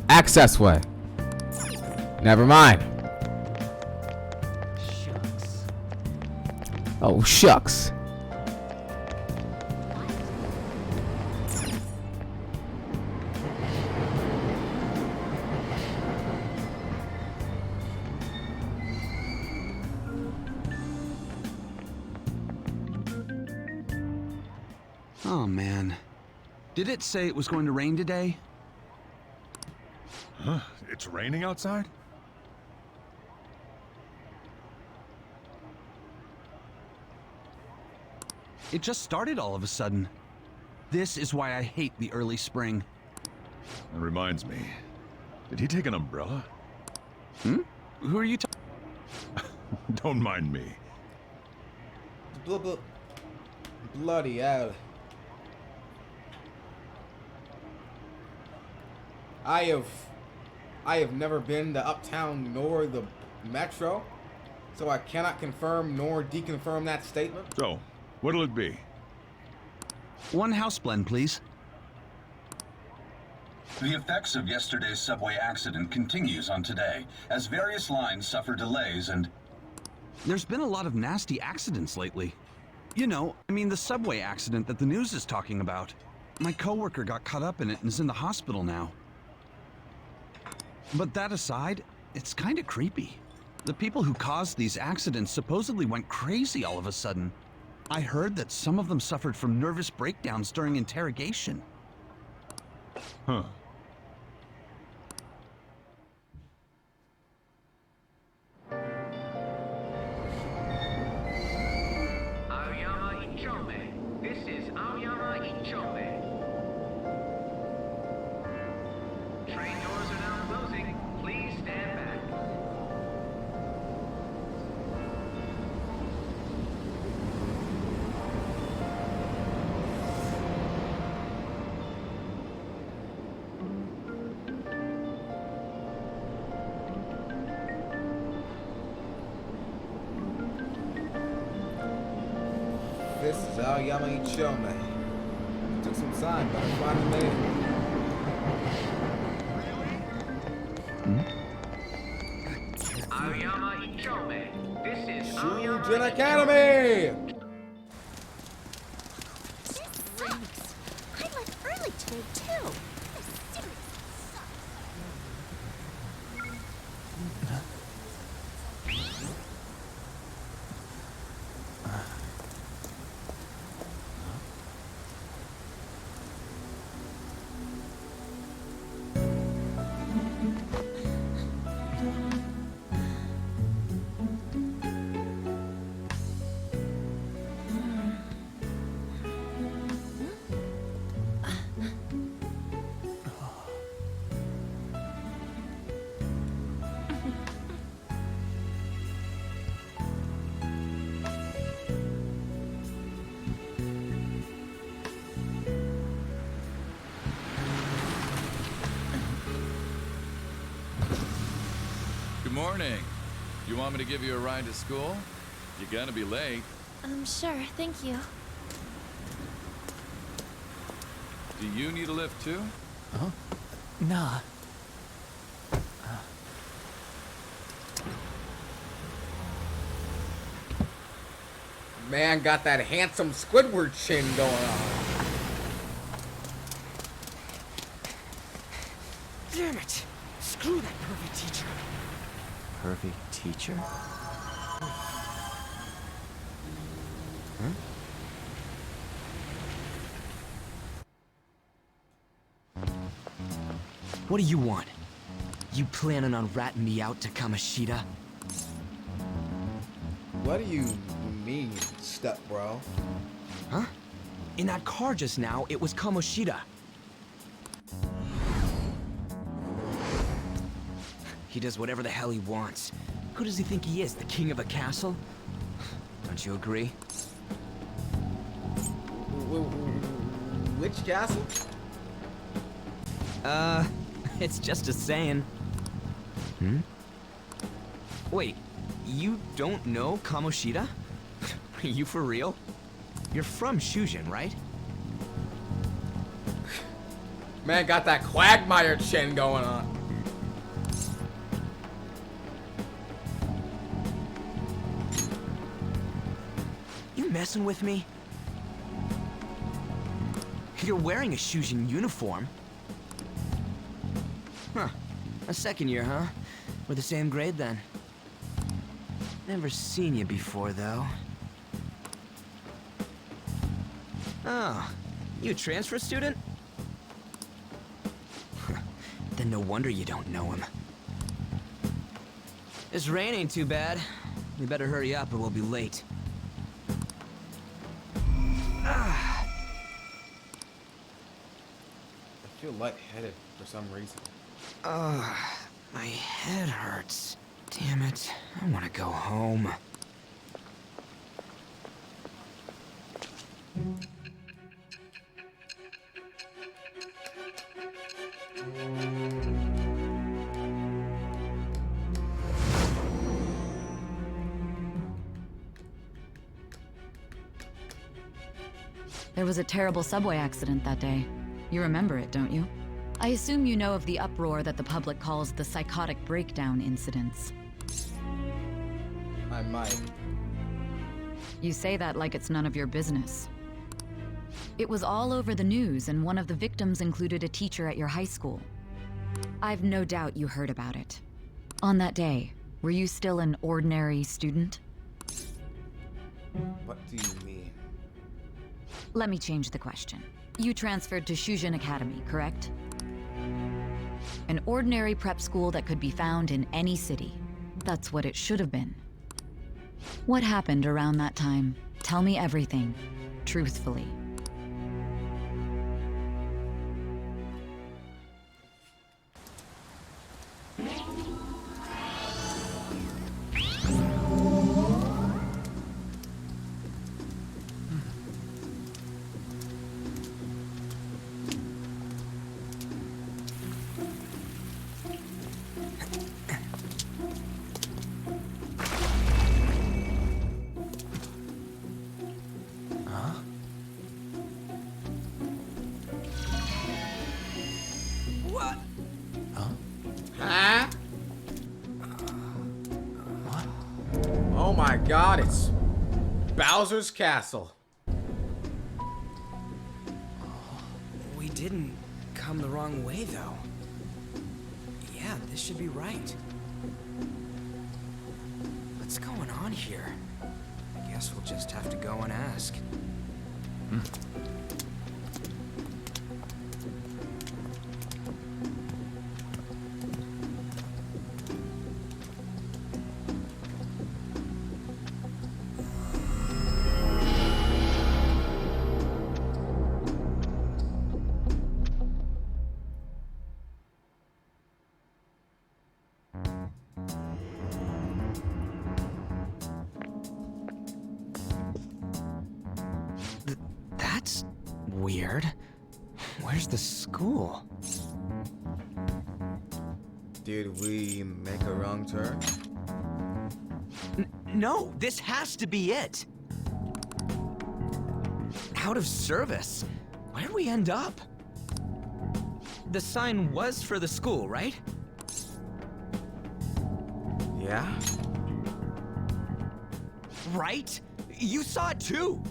Speaker 1: Access Way. Never mind.
Speaker 21: Shucks.
Speaker 1: Oh, shucks.
Speaker 8: Oh, man. Did it say it was going to rain today?
Speaker 20: Huh? It's raining outside?
Speaker 8: It just started all of a sudden. This is why I hate the early spring.
Speaker 20: That reminds me. Did he take an umbrella?
Speaker 8: Hmm? Who are you
Speaker 20: Don't mind me.
Speaker 1: Bloody hell. I have never been to Uptown nor the Metro, so I cannot confirm nor deconfirm that statement.
Speaker 20: So, what'll it be?
Speaker 8: One house blend, please.
Speaker 10: The effects of yesterday's subway accident continues on today, as various lines suffer delays and...
Speaker 8: There's been a lot of nasty accidents lately. You know, I mean the subway accident that the news is talking about. My coworker got caught up in it and is in the hospital now. But that aside, it's kind of creepy. The people who caused these accidents supposedly went crazy all of a sudden. I heard that some of them suffered from nervous breakdowns during interrogation.
Speaker 20: Huh.
Speaker 11: Aoyama Ichome. This is Aoyama Ichome. Train doors are now closing. Please stand back.
Speaker 1: This is Aoyama Ichome. Took some time, but I finally made it.
Speaker 11: Aoyama Ichome. This is Aoyama
Speaker 1: Shujin Academy!
Speaker 18: I left early today, too.
Speaker 5: Good morning. You want me to give you a ride to school? You're gonna be late.
Speaker 18: Sure, thank you.
Speaker 5: Do you need a lift too?
Speaker 23: Huh? Nah.
Speaker 1: Man got that handsome Squidward chin going on.
Speaker 21: Damn it! Screw that perfect teacher.
Speaker 6: Perfect teacher? Huh? What do you want? You planning on ratting me out to Kamoshida?
Speaker 1: What do you mean, step bro?
Speaker 6: Huh? In that car just now, it was Kamoshida. He does whatever the hell he wants. Who does he think he is, the king of a castle? Don't you agree?
Speaker 1: Which castle?
Speaker 6: It's just a saying. Hmm? Wait, you don't know Kamoshida? Are you for real? You're from Shujin, right?
Speaker 1: Man got that Quagmire chin going on.
Speaker 6: You messing with me? You're wearing a Shujin uniform. Huh. A second year, huh? We're the same grade then. Never seen you before, though. Oh, you a transfer student? Then no wonder you don't know him. This rain ain't too bad. We better hurry up or we'll be late.
Speaker 1: I feel lightheaded for some reason.
Speaker 6: My head hurts. Damn it, I want to go home.
Speaker 24: There was a terrible subway accident that day. You remember it, don't you? I assume you know of the uproar that the public calls the psychotic breakdown incidents.
Speaker 1: I might.
Speaker 24: You say that like it's none of your business. It was all over the news, and one of the victims included a teacher at your high school. I've no doubt you heard about it. On that day, were you still an ordinary student?
Speaker 1: What do you mean?
Speaker 24: Let me change the question. You transferred to Shujin Academy, correct? An ordinary prep school that could be found in any city. That's what it should have been. What happened around that time? Tell me everything, truthfully.
Speaker 6: What?
Speaker 1: Huh? What? Oh my god, it's Bowser's Castle.
Speaker 6: We didn't come the wrong way, though. Yeah, this should be right. What's going on here? I guess we'll just have to go and ask. That's weird. Where's the school?
Speaker 1: Did we make a wrong turn?
Speaker 6: No, this has to be it. Out of service. Where'd we end up? the sign was for the school, right?
Speaker 1: Yeah?
Speaker 6: Right? You saw it too!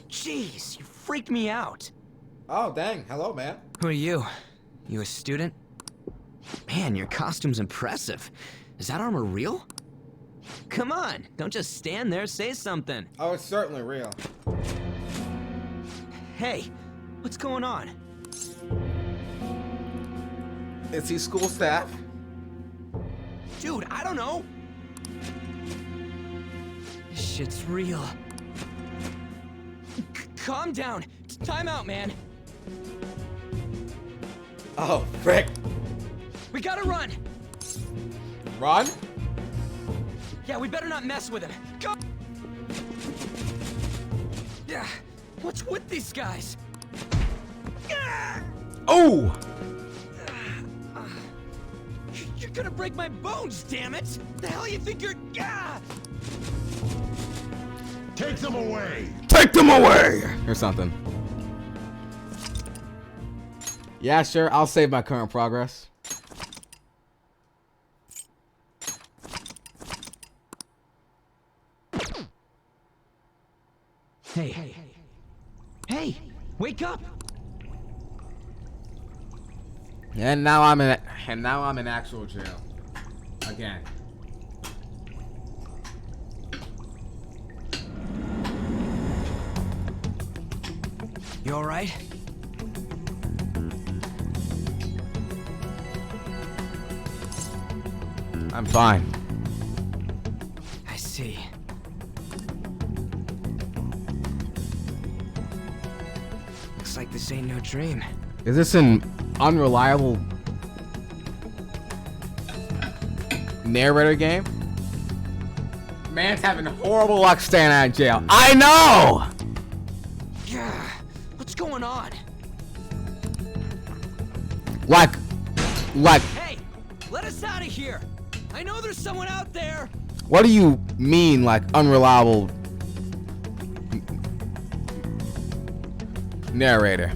Speaker 6: Jeez, you freaked me out.
Speaker 1: Oh, dang. Hello, man.
Speaker 6: Who are you? You a student? Man, your costume's impressive. Is that armor real? Come on, don't just stand there, say something.
Speaker 1: Oh, it's certainly real.
Speaker 6: Hey, what's going on?
Speaker 1: Is he school staff?
Speaker 6: Dude, I don't know. This shit's real. Calm down. Time out, man.
Speaker 1: Oh, frick.
Speaker 6: We gotta run.
Speaker 1: Run?
Speaker 6: Yeah, we better not mess with him. Go! Yeah, what's with these guys?
Speaker 1: Oh!
Speaker 6: You're gonna break my bones, damn it! The hell you think you're...
Speaker 7: Take them away!
Speaker 1: Take them away! Or something. Yeah, sure. I'll save my current progress.
Speaker 6: Hey, wake up!
Speaker 1: And now I'm in actual jail. Again.
Speaker 6: You alright?
Speaker 1: I'm fine.
Speaker 6: I see. Looks like this ain't no dream.
Speaker 1: Is this an unreliable narrator game? Man's having horrible luck staying out of jail. I know!
Speaker 6: Yeah, what's going on?
Speaker 1: Like,
Speaker 6: Hey, let us out of here! I know there's someone out there!
Speaker 1: what do you mean, like, unreliable narrator?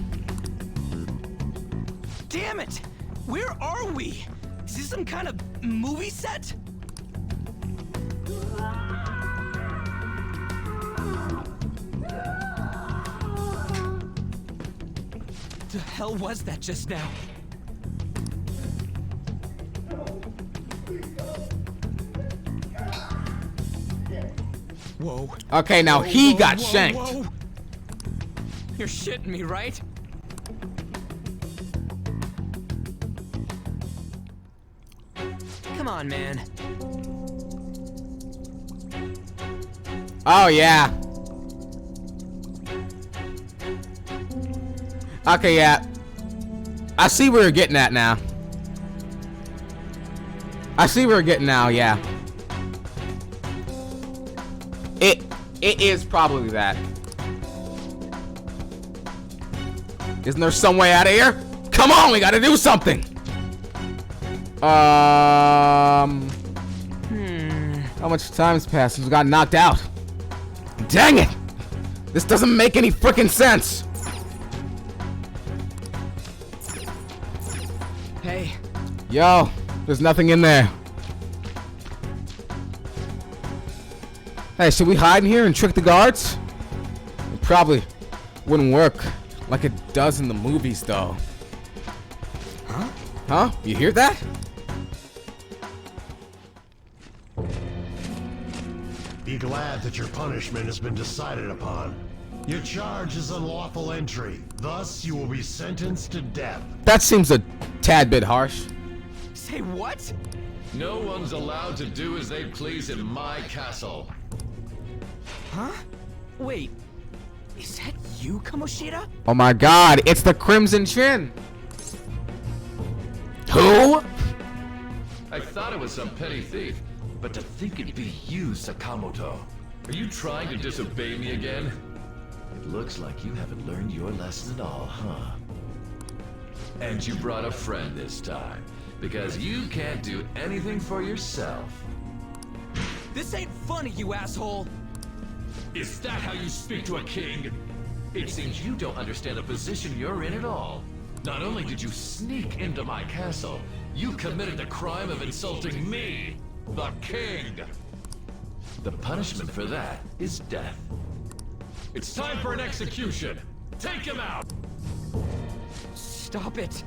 Speaker 6: Damn it! Where are we? Is this some kind of movie set? The hell was that just now? Whoa.
Speaker 1: Okay, now he got shanked.
Speaker 6: Whoa. You're shitting me, right? Come on, man.
Speaker 1: Oh, yeah. Okay, yeah. I see where you're getting at now. I see where you're getting now, yeah. It is probably that. Isn't there some way out of here? Come on, we gotta do something. How much time's passed since we got knocked out? Dang it! This doesn't make any freaking sense.
Speaker 6: Hey.
Speaker 1: Yo, there's nothing in there. Hey, should we hide in here and trick the guards? It probably wouldn't work like it does in the movies, though.
Speaker 6: Huh?
Speaker 1: Huh? You hear that?
Speaker 7: Be glad that your punishment has been decided upon. Your charge is unlawful entry. Thus, you will be sentenced to death.
Speaker 1: That seems a tad bit harsh.
Speaker 6: Say what?
Speaker 10: No one's allowed to do as they please in my castle.
Speaker 6: Huh? Wait. Is that you, Kamoshida?
Speaker 1: Oh my god, it's the Crimson Chin. Who?
Speaker 10: I thought it was some petty thief, but to think it'd be you, Sakamoto. Are you trying to disobey me again? It looks like you haven't learned your lesson at all, huh? And you brought a friend this time, because you can't do anything for yourself.
Speaker 6: This ain't funny, you asshole!
Speaker 10: Is that how you speak to a king? It seems you don't understand the position you're in at all. Not only did you sneak into my castle, you committed the crime of insulting me, the king. The punishment for that is death. It's time for an execution. Take him out!
Speaker 6: Stop it!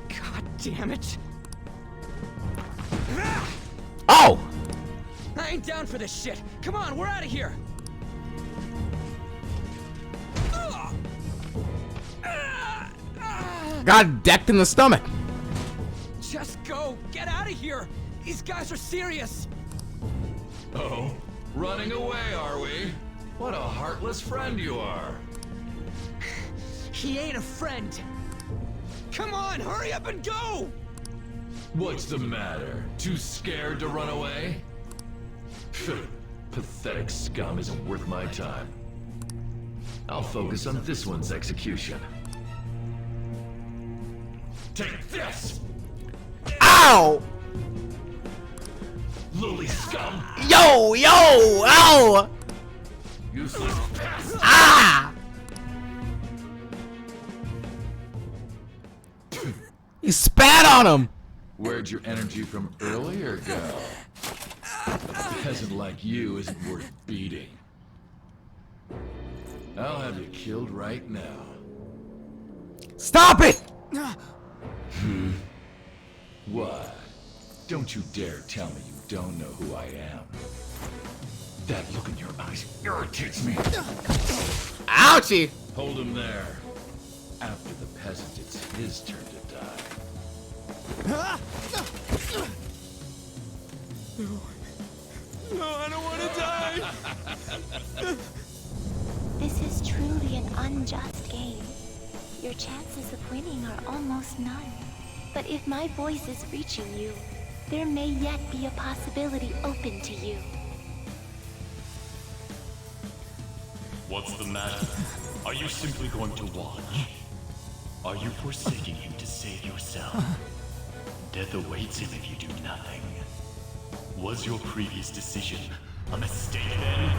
Speaker 6: God damn it!
Speaker 1: Oh!
Speaker 6: I ain't down for this shit! Come on, we're out of here!
Speaker 1: Got decked in the stomach.
Speaker 6: Just go! Get out of here! These guys are serious!
Speaker 10: Oh, running away, are we? What a heartless friend you are.
Speaker 6: He ain't a friend! Come on, hurry up and go!
Speaker 10: What's the matter? Too scared to run away? Pathetic scum isn't worth my time. I'll focus on this one's execution. Take this!
Speaker 1: Ow!
Speaker 10: Lily scum!
Speaker 1: Yo! Ow!
Speaker 10: Useless pest!
Speaker 1: Ah! He spat on him!
Speaker 10: Where'd your energy from earlier go? A peasant like you isn't worth beating. I'll have you killed right now.
Speaker 1: Stop it!
Speaker 10: What? Don't you dare tell me you don't know who I am. That look in your eyes irritates me.
Speaker 1: Ouchie!
Speaker 10: Hold him there. After the peasant, it's his turn to die.
Speaker 3: No, I don't want to die!
Speaker 18: This is truly an unjust game. Your chances of winning are almost none. But if my voice is reaching you, there may yet be a possibility open to you.
Speaker 25: What's the matter? Are you simply going to watch? Are you forsaking him to save yourself? Death awaits him if you do nothing. Was your previous decision a mistake then?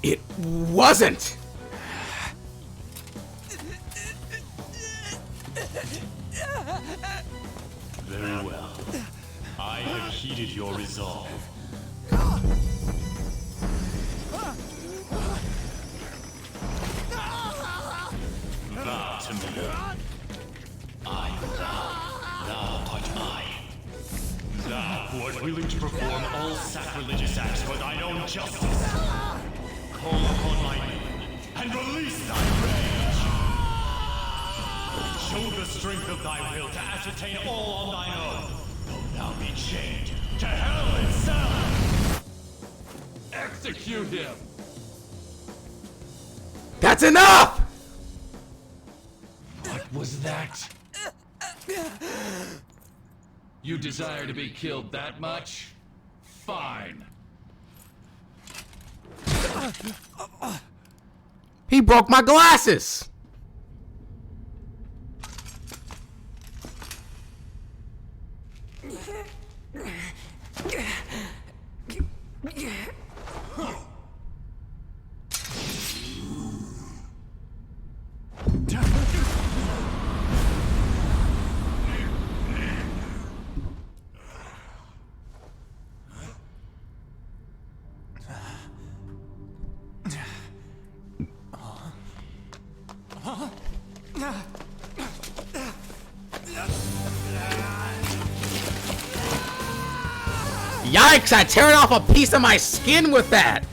Speaker 1: It wasn't!
Speaker 25: Very well. I have heeded your resolve. Vow to me. I vow, thou art I. Thou who art willing to perform all sacrilegious acts for thine own justice. Call upon my name and release thy rage. Show the strength of thy will to ascertain all on thine own, though thou be chained to hell itself.
Speaker 10: Execute him!
Speaker 1: That's enough!
Speaker 10: What was that? You desire to be killed that much? Fine.
Speaker 1: He broke my glasses! Yikes, I teared off a piece of my skin with that!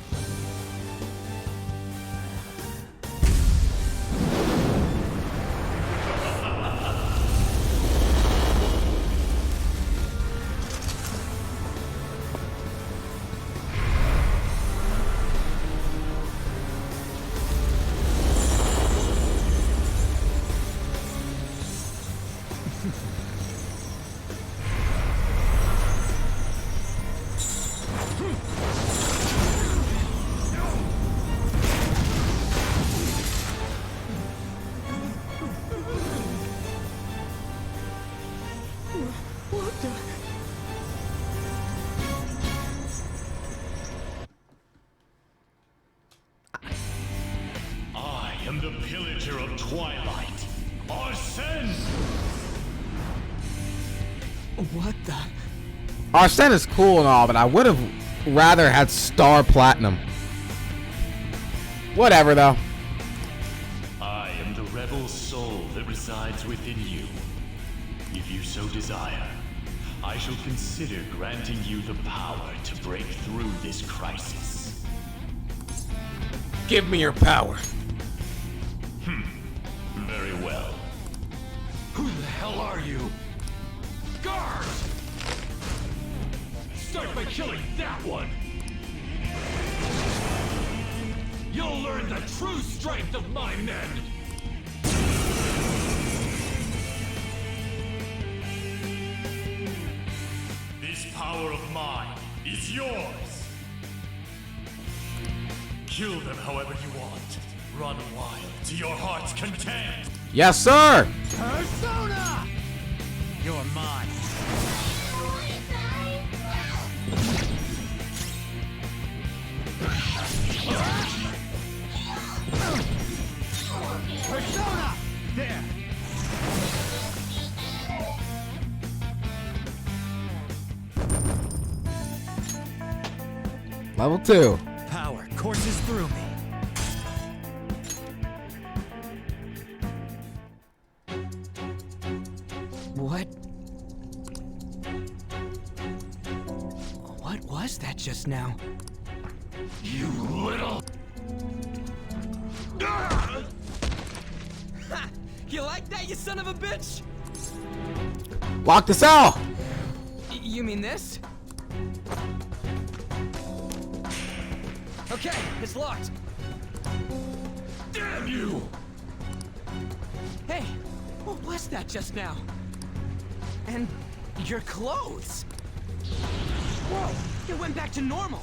Speaker 10: twilight. Arsene!
Speaker 6: What the?
Speaker 1: Arsene is cool and all, but I would have rather had Star Platinum. Whatever, though.
Speaker 10: I am the rebel soul that resides within you. If you so desire, I shall consider granting you the power to break through this crisis.
Speaker 1: Give me your power.
Speaker 10: Very well.
Speaker 21: Who the hell are you? Guards! Start by killing that one! You'll learn the true strength of my men!
Speaker 10: This power of mine is yours! Kill them however you want. Run wild to your heart's content!
Speaker 1: Yes, sir!
Speaker 21: Persona! You're mine. Persona! There!
Speaker 1: Level 2.
Speaker 21: Power courses through me.
Speaker 6: What? What was that just now?
Speaker 21: You little...
Speaker 6: Ha! You like that, you son of a bitch?
Speaker 1: Lock the cell!
Speaker 6: You mean this? Okay, it's locked.
Speaker 21: Damn you!
Speaker 6: Hey, what was that just now? And your clothes. Whoa, it went back to normal.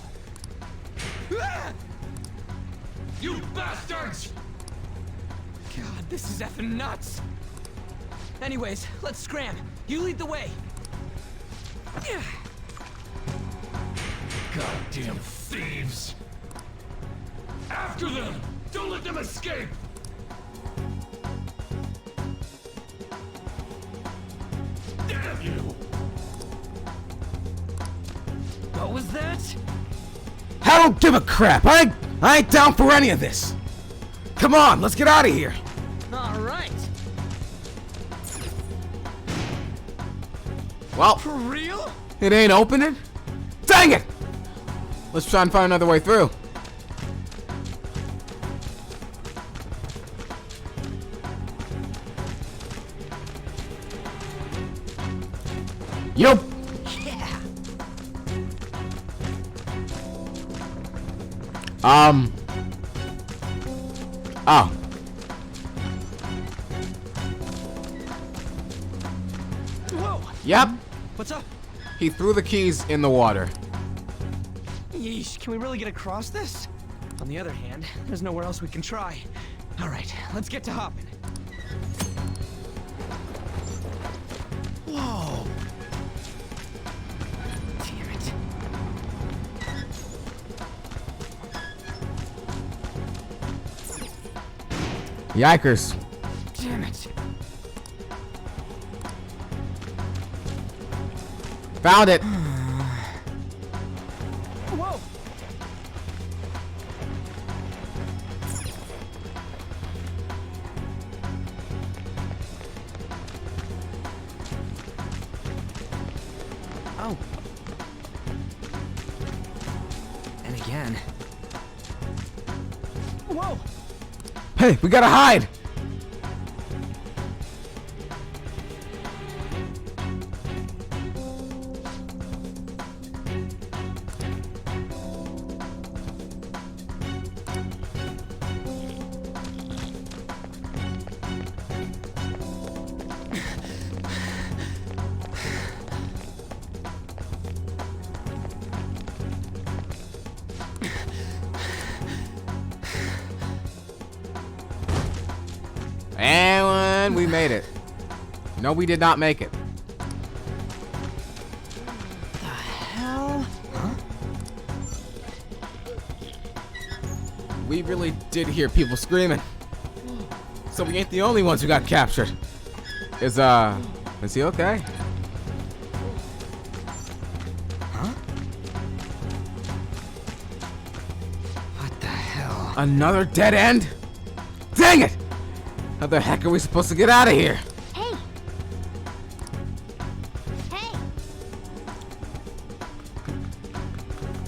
Speaker 6: Ah!
Speaker 21: You bastards!
Speaker 6: God, this is effing nuts. Anyways, let's scram. You lead the way. Yeah.
Speaker 21: Goddamn thieves! After them! Don't let them escape! Damn you!
Speaker 6: What was that?
Speaker 1: I don't give a crap. I ain't down for any of this. Come on, let's get out of here.
Speaker 6: All right.
Speaker 1: Well,
Speaker 6: For real?
Speaker 1: it ain't opening. Dang it! Let's try and find another way through. Yup.
Speaker 6: Yeah.
Speaker 1: Oh.
Speaker 6: Whoa.
Speaker 1: Yep.
Speaker 6: What's up?
Speaker 1: He threw the keys in the water.
Speaker 6: Yeesh, can we really get across this? On the other hand, there's nowhere else we can try. All right, let's get to hopping. Whoa. Damn it.
Speaker 1: Yikers.
Speaker 6: Damn it.
Speaker 1: Found it.
Speaker 6: Whoa. Oh. And again. Whoa.
Speaker 1: Hey, we gotta hide. And we made it. No, we did not make it.
Speaker 6: The hell? Huh?
Speaker 1: We really did hear people screaming. So we ain't the only ones who got captured. Is he okay?
Speaker 6: Huh? What the hell?
Speaker 1: Another dead end? Dang it! How the heck are we supposed to get out of here?
Speaker 18: Hey! Hey!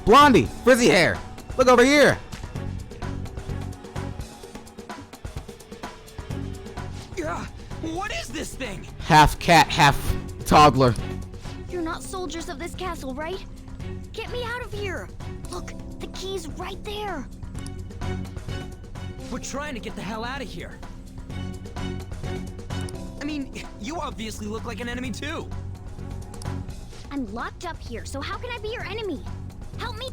Speaker 1: Blondie, frizzy hair. Look over here.
Speaker 6: What is this thing?
Speaker 1: Half cat, half toddler.
Speaker 18: You're not soldiers of this castle, right? Get me out of here! Look, the key's right there!
Speaker 6: We're trying to get the hell out of here. I mean, you obviously look like an enemy too.
Speaker 18: I'm locked up here, so how can I be your enemy? Help me!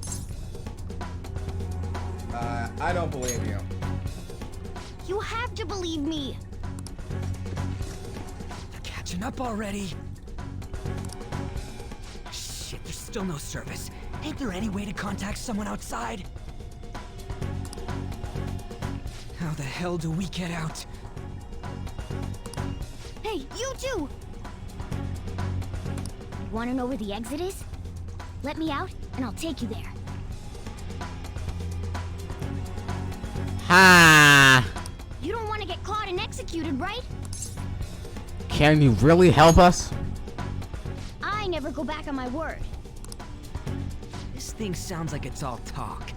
Speaker 1: I don't believe you.
Speaker 18: You have to believe me!
Speaker 6: They're catching up already. Shit, there's still no service. Ain't there any way to contact someone outside? How the hell do we get out?
Speaker 18: Hey, you two! You wanna know where the exit is? Let me out, and I'll take you there.
Speaker 1: Ha!
Speaker 18: You don't want to get caught and executed, right?
Speaker 1: Can you really help us?
Speaker 18: I never go back on my word.
Speaker 6: This thing sounds like it's all talk.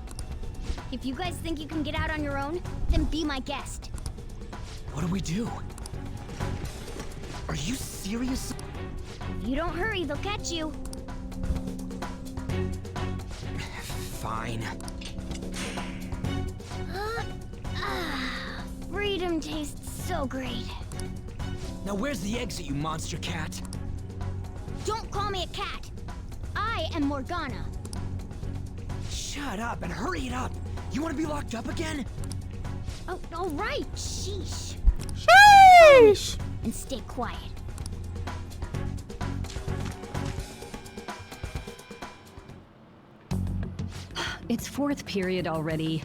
Speaker 18: If you guys think you can get out on your own, then be my guest.
Speaker 6: What do we do? Are you serious?
Speaker 18: If you don't hurry, they'll catch you.
Speaker 6: Fine.
Speaker 18: Freedom tastes so great.
Speaker 6: Now where's the exit, you monster cat?
Speaker 18: Don't call me a cat. I am Morgana.
Speaker 6: Shut up and hurry it up. You want to be locked up again?
Speaker 18: Oh, all right. Sheesh.
Speaker 1: Sheesh!
Speaker 18: And stay quiet.
Speaker 22: It's fourth period already.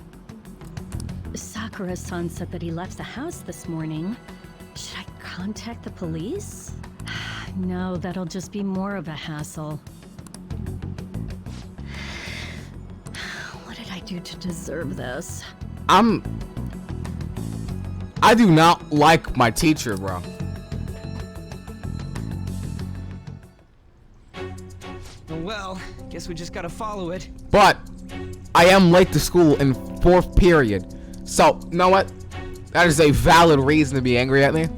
Speaker 22: Sakura-san said that he left the house this morning. Should I contact the police? No, that'll just be more of a hassle. What did I do to deserve this?
Speaker 1: I do not like my teacher, bro.
Speaker 6: Well, guess we just gotta follow it.
Speaker 1: But I am late to school in fourth period. So, you know what? That is a valid reason to be angry at me.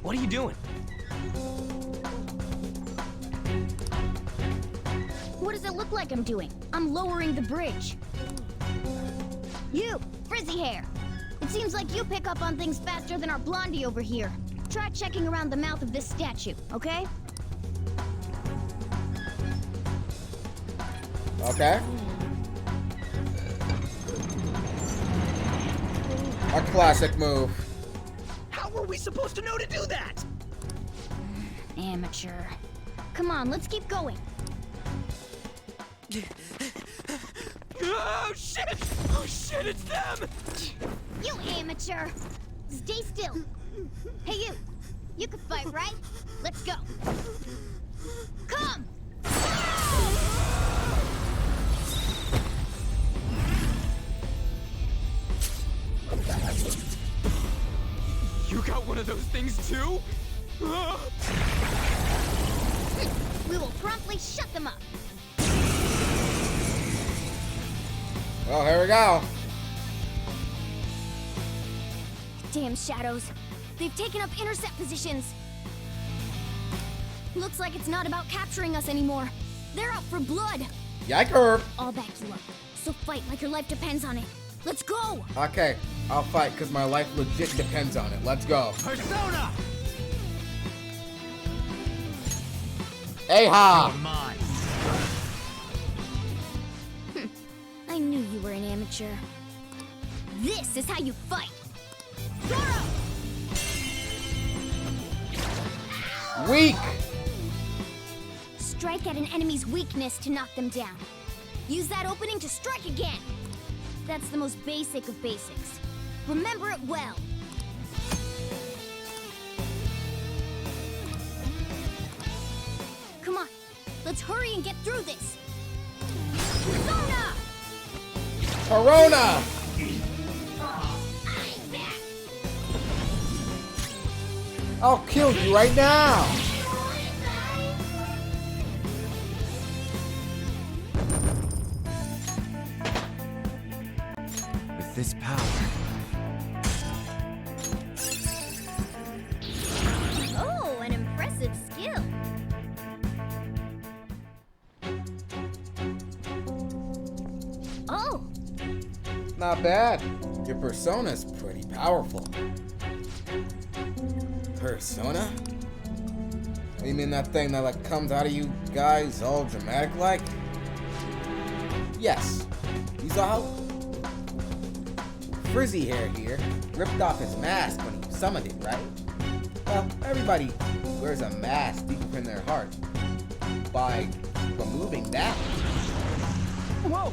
Speaker 6: What are you doing?
Speaker 18: What does it look like I'm doing? I'm lowering the bridge. You, frizzy hair. It seems like you pick up on things faster than our blondie over here. Try checking around the mouth of this statue, okay?
Speaker 1: Okay. A classic move.
Speaker 6: How were we supposed to know to do that?
Speaker 18: Amateur. Come on, let's keep going.
Speaker 6: Oh shit! Oh shit, it's them!
Speaker 18: You amateur! Stay still. Hey you! You can fight, right? Let's go. Come!
Speaker 6: You got one of those things too?
Speaker 18: We will promptly shut them up.
Speaker 1: Well, here we go.
Speaker 18: Damn shadows. They've taken up intercept positions. Looks like it's not about capturing us anymore. They're out for blood.
Speaker 1: Yiker.
Speaker 18: I'll back you up. So fight like your life depends on it. Let's go!
Speaker 1: Okay, I'll fight because my life legit depends on it. Let's go.
Speaker 21: Persona!
Speaker 1: Aha!
Speaker 18: I knew you were an amateur. This is how you fight! Zoro!
Speaker 1: Weak!
Speaker 18: Strike at an enemy's weakness to knock them down.
Speaker 2: Use that opening to strike again. That's the most basic of basics. Remember it well. Come on, let's hurry and get through this. Persona!
Speaker 1: Corona! I'll kill you right now!
Speaker 6: With this power...
Speaker 2: Oh, an impressive skill. Oh!
Speaker 1: Not bad. Your persona's pretty powerful. Persona? You mean that thing that like comes out of you guys all dramatic like? Yes. You saw how frizzy hair here ripped off his mask when he summoned it, right? Well, everybody wears a mask deep within their heart. By removing that.
Speaker 6: Whoa!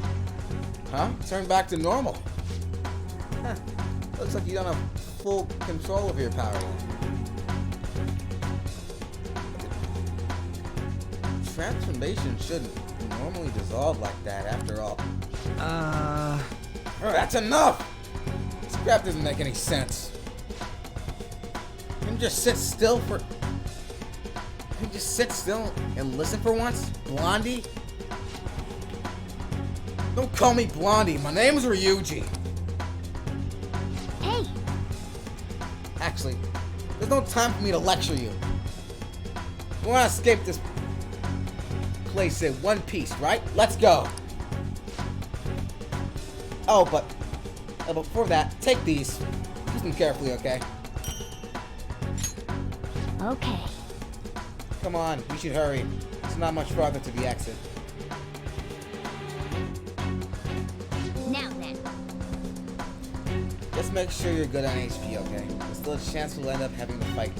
Speaker 1: Huh? Turn back to normal. Huh. Looks like you don't have full control of your power. Transformation shouldn't normally dissolve like that after all. That's enough! This crap doesn't make any sense. Can you just sit still for... Can you just sit still and listen for once, Blondie? Don't call me Blondie, my name's Ryuji.
Speaker 2: Hey!
Speaker 1: Actually, there's no time for me to lecture you. You wanna escape this place in one piece, right? Let's go. Oh, but before that, take these. Use them carefully, okay?
Speaker 2: Okay.
Speaker 1: Come on, we should hurry. It's not much farther to the exit.
Speaker 2: Now then.
Speaker 1: Just make sure you're good on HP, okay? There's still a chance we'll end up having to fight.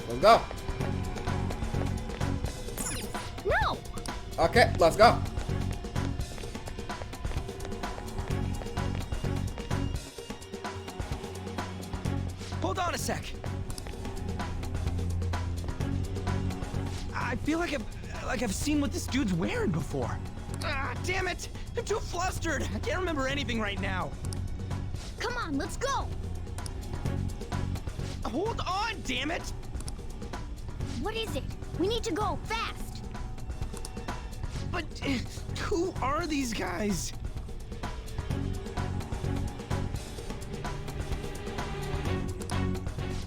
Speaker 1: Let's go.
Speaker 2: No!
Speaker 1: Okay, let's go.
Speaker 6: Hold on a sec. I feel like I've seen what this dude's wearing before. Ah, damn it! I'm too flustered. I can't remember anything right now.
Speaker 2: Come on, let's go!
Speaker 6: Hold on, damn it!
Speaker 2: What is it? We need to go, fast!
Speaker 6: But who are these guys?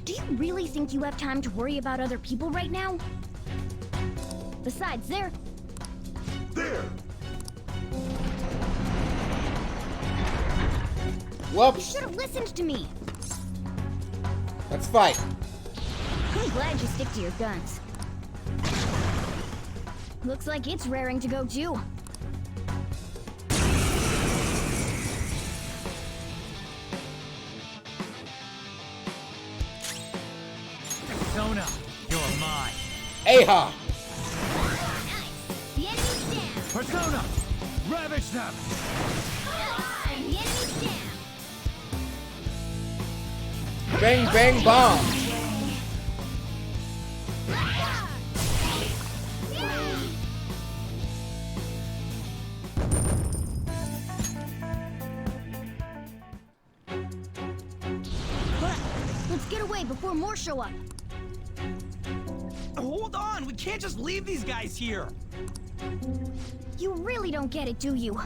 Speaker 2: Do you really think you have time to worry about other people right now? Besides, There!
Speaker 1: Whoops!
Speaker 2: You should have listened to me!
Speaker 1: Let's fight.
Speaker 2: I'm glad you stick to your guns. Looks like it's raring to go too.
Speaker 21: Persona, you're mine.
Speaker 1: Aha!
Speaker 2: The enemy's down!
Speaker 21: Persona, ravage them!
Speaker 2: The enemy's down!
Speaker 1: Bang, bang, bomb!
Speaker 2: Let's get away before more show up.
Speaker 6: Hold on, we can't just leave these guys here.
Speaker 2: You really don't get it, do you?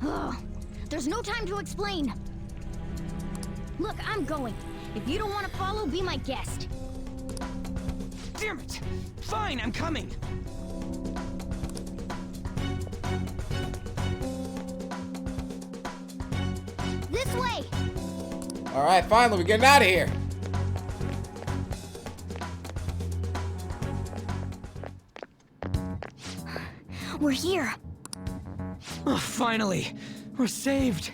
Speaker 2: Ugh. There's no time to explain. Look, I'm going. If you don't want to follow, be my guest.
Speaker 6: Damn it! Fine, I'm coming.
Speaker 2: This way!
Speaker 1: Alright, finally, we're getting out of here.
Speaker 2: We're here.
Speaker 6: Oh, finally! We're saved!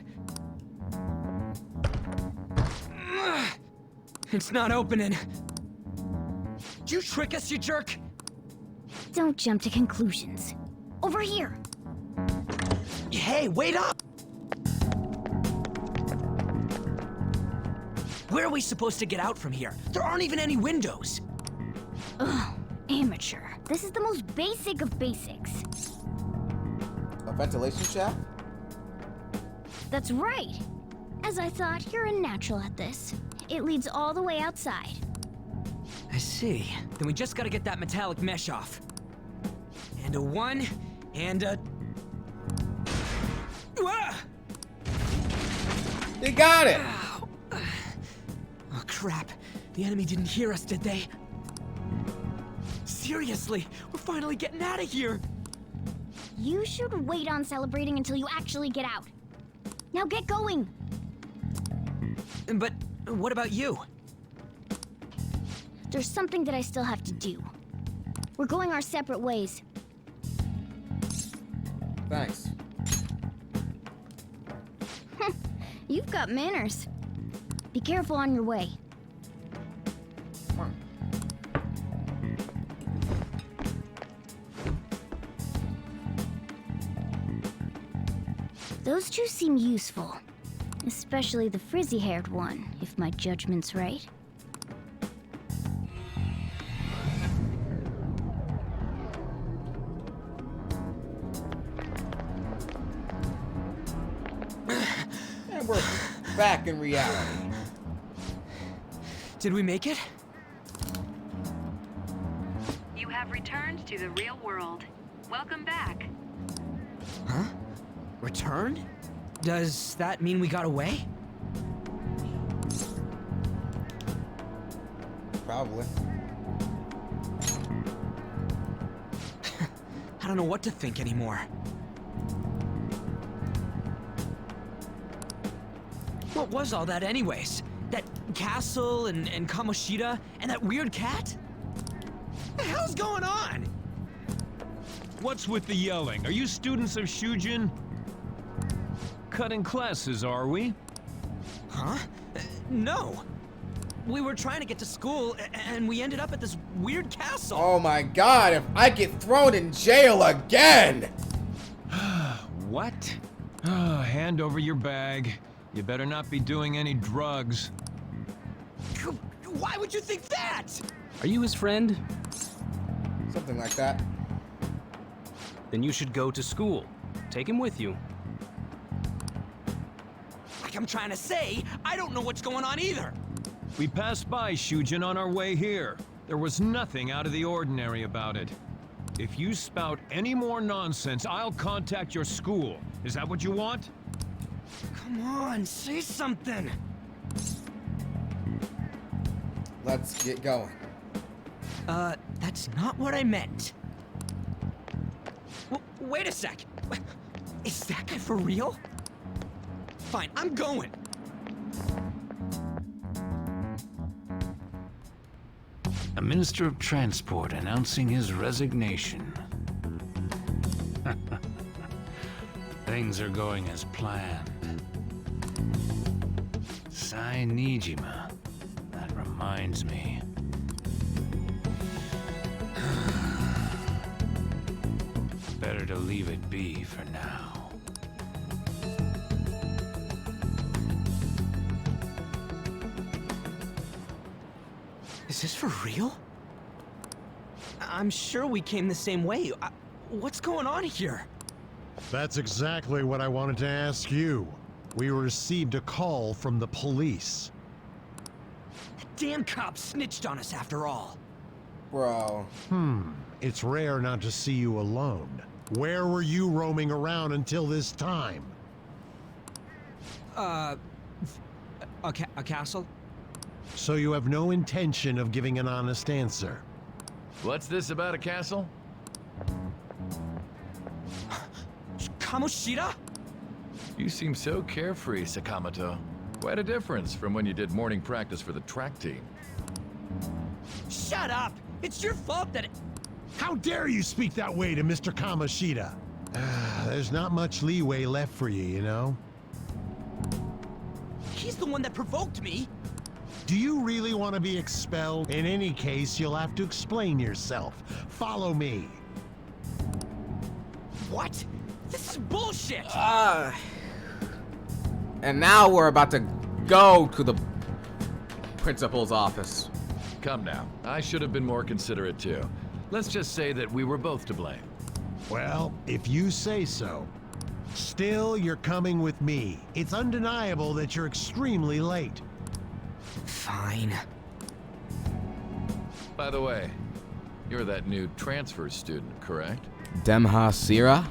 Speaker 6: It's not opening. Did you trick us, you jerk?
Speaker 2: Don't jump to conclusions. Over here.
Speaker 6: Hey, wait up! Where are we supposed to get out from here? There aren't even any windows.
Speaker 2: Ugh, amateur. This is the most basic of basics.
Speaker 1: A ventilation shaft?
Speaker 2: That's right. As I thought, you're a natural at this. It leads all the way outside.
Speaker 6: I see. Then we just gotta get that metallic mesh off. And a 1, and a... Ah!
Speaker 1: You got it!
Speaker 6: Oh, crap. The enemy didn't hear us, did they? Seriously, we're finally getting out of here!
Speaker 2: You should wait on celebrating until you actually get out. Now get going!
Speaker 6: But what about you?
Speaker 2: There's something that I still have to do. We're going our separate ways.
Speaker 1: Thanks.
Speaker 2: You've got manners. Be careful on your way. Those two seem useful. Especially the frizzy-haired one, if my judgment's right.
Speaker 1: And we're back in reality.
Speaker 6: Did we make it?
Speaker 4: You have returned to the real world. Welcome back.
Speaker 6: Huh? Returned? Does that mean we got away?
Speaker 1: Probably.
Speaker 6: I don't know what to think anymore. What was all that anyways? That castle and Kamoshida and that weird cat? What the hell's going on?
Speaker 13: What's with the yelling? Are you students of Shujin? Cutting classes, are we?
Speaker 6: Huh? No. We were trying to get to school, and we ended up at this weird castle.
Speaker 1: Oh my god, if I get thrown in jail again!
Speaker 13: What? Oh, hand over your bag. You better not be doing any drugs.
Speaker 6: Why would you think that?
Speaker 14: Are you his friend?
Speaker 1: Something like that.
Speaker 14: Then you should go to school. Take him with you.
Speaker 6: Like I'm trying to say, I don't know what's going on either.
Speaker 13: We passed by Shujin on our way here. There was nothing out of the ordinary about it. If you spout any more nonsense, I'll contact your school. Is that what you want?
Speaker 6: Come on, say something.
Speaker 1: Let's get going.
Speaker 6: That's not what I meant. Wait a sec. Is that guy for real? Fine, I'm going.
Speaker 23: A Minister of Transport announcing his resignation. Things are going as planned. Sai Nijima. That reminds me. Better to leave it be for now.
Speaker 6: Is this for real? I'm sure we came the same way. What's going on here?
Speaker 7: That's exactly what I wanted to ask you. We received a call from the police.
Speaker 6: The damn cop snitched on us after all.
Speaker 1: Bro.
Speaker 7: It's rare not to see you alone. Where were you roaming around until this time?
Speaker 6: A castle?
Speaker 7: So you have no intention of giving an honest answer?
Speaker 5: What's this about a castle?
Speaker 6: Kamoshida?
Speaker 5: You seem so carefree, Sakamoto. Quite a difference from when you did morning practice for the track team.
Speaker 21: Shut up! It's your fault that
Speaker 7: How dare you speak that way to Mr. Kamoshida? There's not much leeway left for you, you know?
Speaker 21: he's the one that provoked me.
Speaker 7: Do you really want to be expelled? In any case, you'll have to explain yourself. Follow me.
Speaker 21: What? This is bullshit!
Speaker 1: And now we're about to go to the principal's office.
Speaker 5: Come now. I should have been more considerate too. Let's just say that we were both to blame.
Speaker 7: Well, if you say so. Still, you're coming with me. It's undeniable that you're extremely late.
Speaker 21: Fine.
Speaker 5: By the way, you're that new transfer student, correct?
Speaker 1: Demha Sira?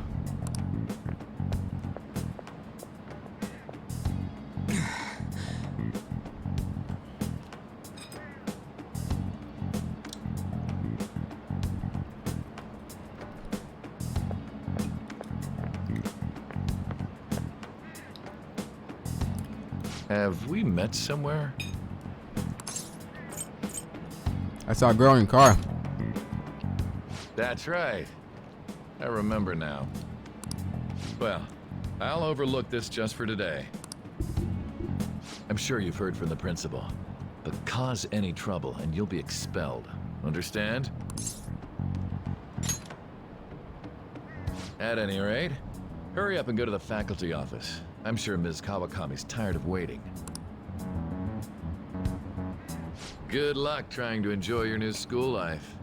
Speaker 5: Have we met somewhere?
Speaker 1: I saw a girl in your car.
Speaker 5: That's right. I remember now. Well, I'll overlook this just for today. I'm sure you've heard from the principal, but cause any trouble and you'll be expelled. Understand? At any rate, hurry up and go to the faculty office. I'm sure Ms. Kawakami's tired of waiting. Good luck trying to enjoy your new school life.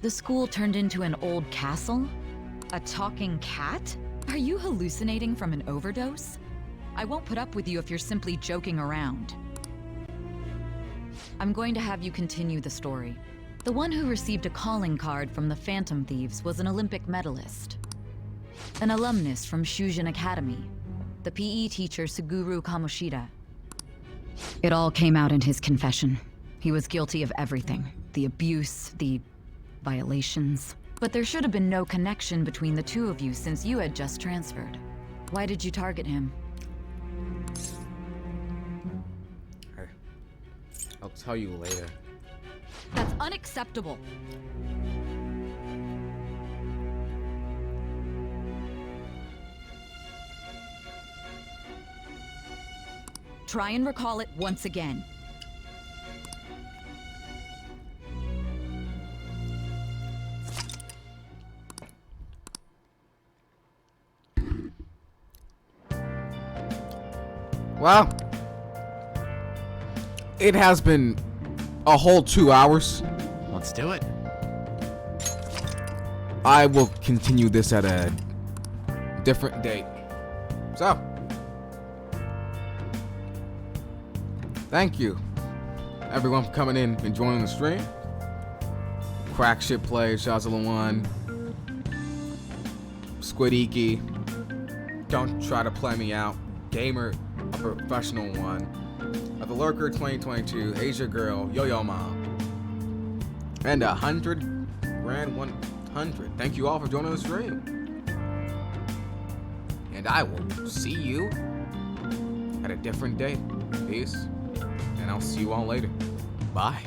Speaker 24: The school turned into an old castle? A talking cat? Are you hallucinating from an overdose? I won't put up with you if you're simply joking around. I'm going to have you continue the story. The one who received a calling card from the Phantom Thieves was an Olympic medalist. An alumnus from Shujin Academy. The PE teacher Suguru Kamoshida. It all came out in his confession. He was guilty of everything. The abuse, the violations. But there should have been no connection between the two of you since you had just transferred. Why did you target him?
Speaker 1: I'll tell you later.
Speaker 24: That's unacceptable. Try and recall it once again.
Speaker 1: Well, it has been a whole 2 hours.
Speaker 10: Let's do it.
Speaker 1: I will continue this at a different date. So, thank you, everyone, for coming in and joining the stream. Crack Shit Play, Shazala 1, Squidiki, Don't Try to Play Me Out, Gamer, a Professional 1, The Lurker 2022, Asia Girl, Yo-Yo Mom, and 100 Grand 100. Thank you all for joining the stream. And I will see you at a different date. Peace. And I'll see you all later. Bye.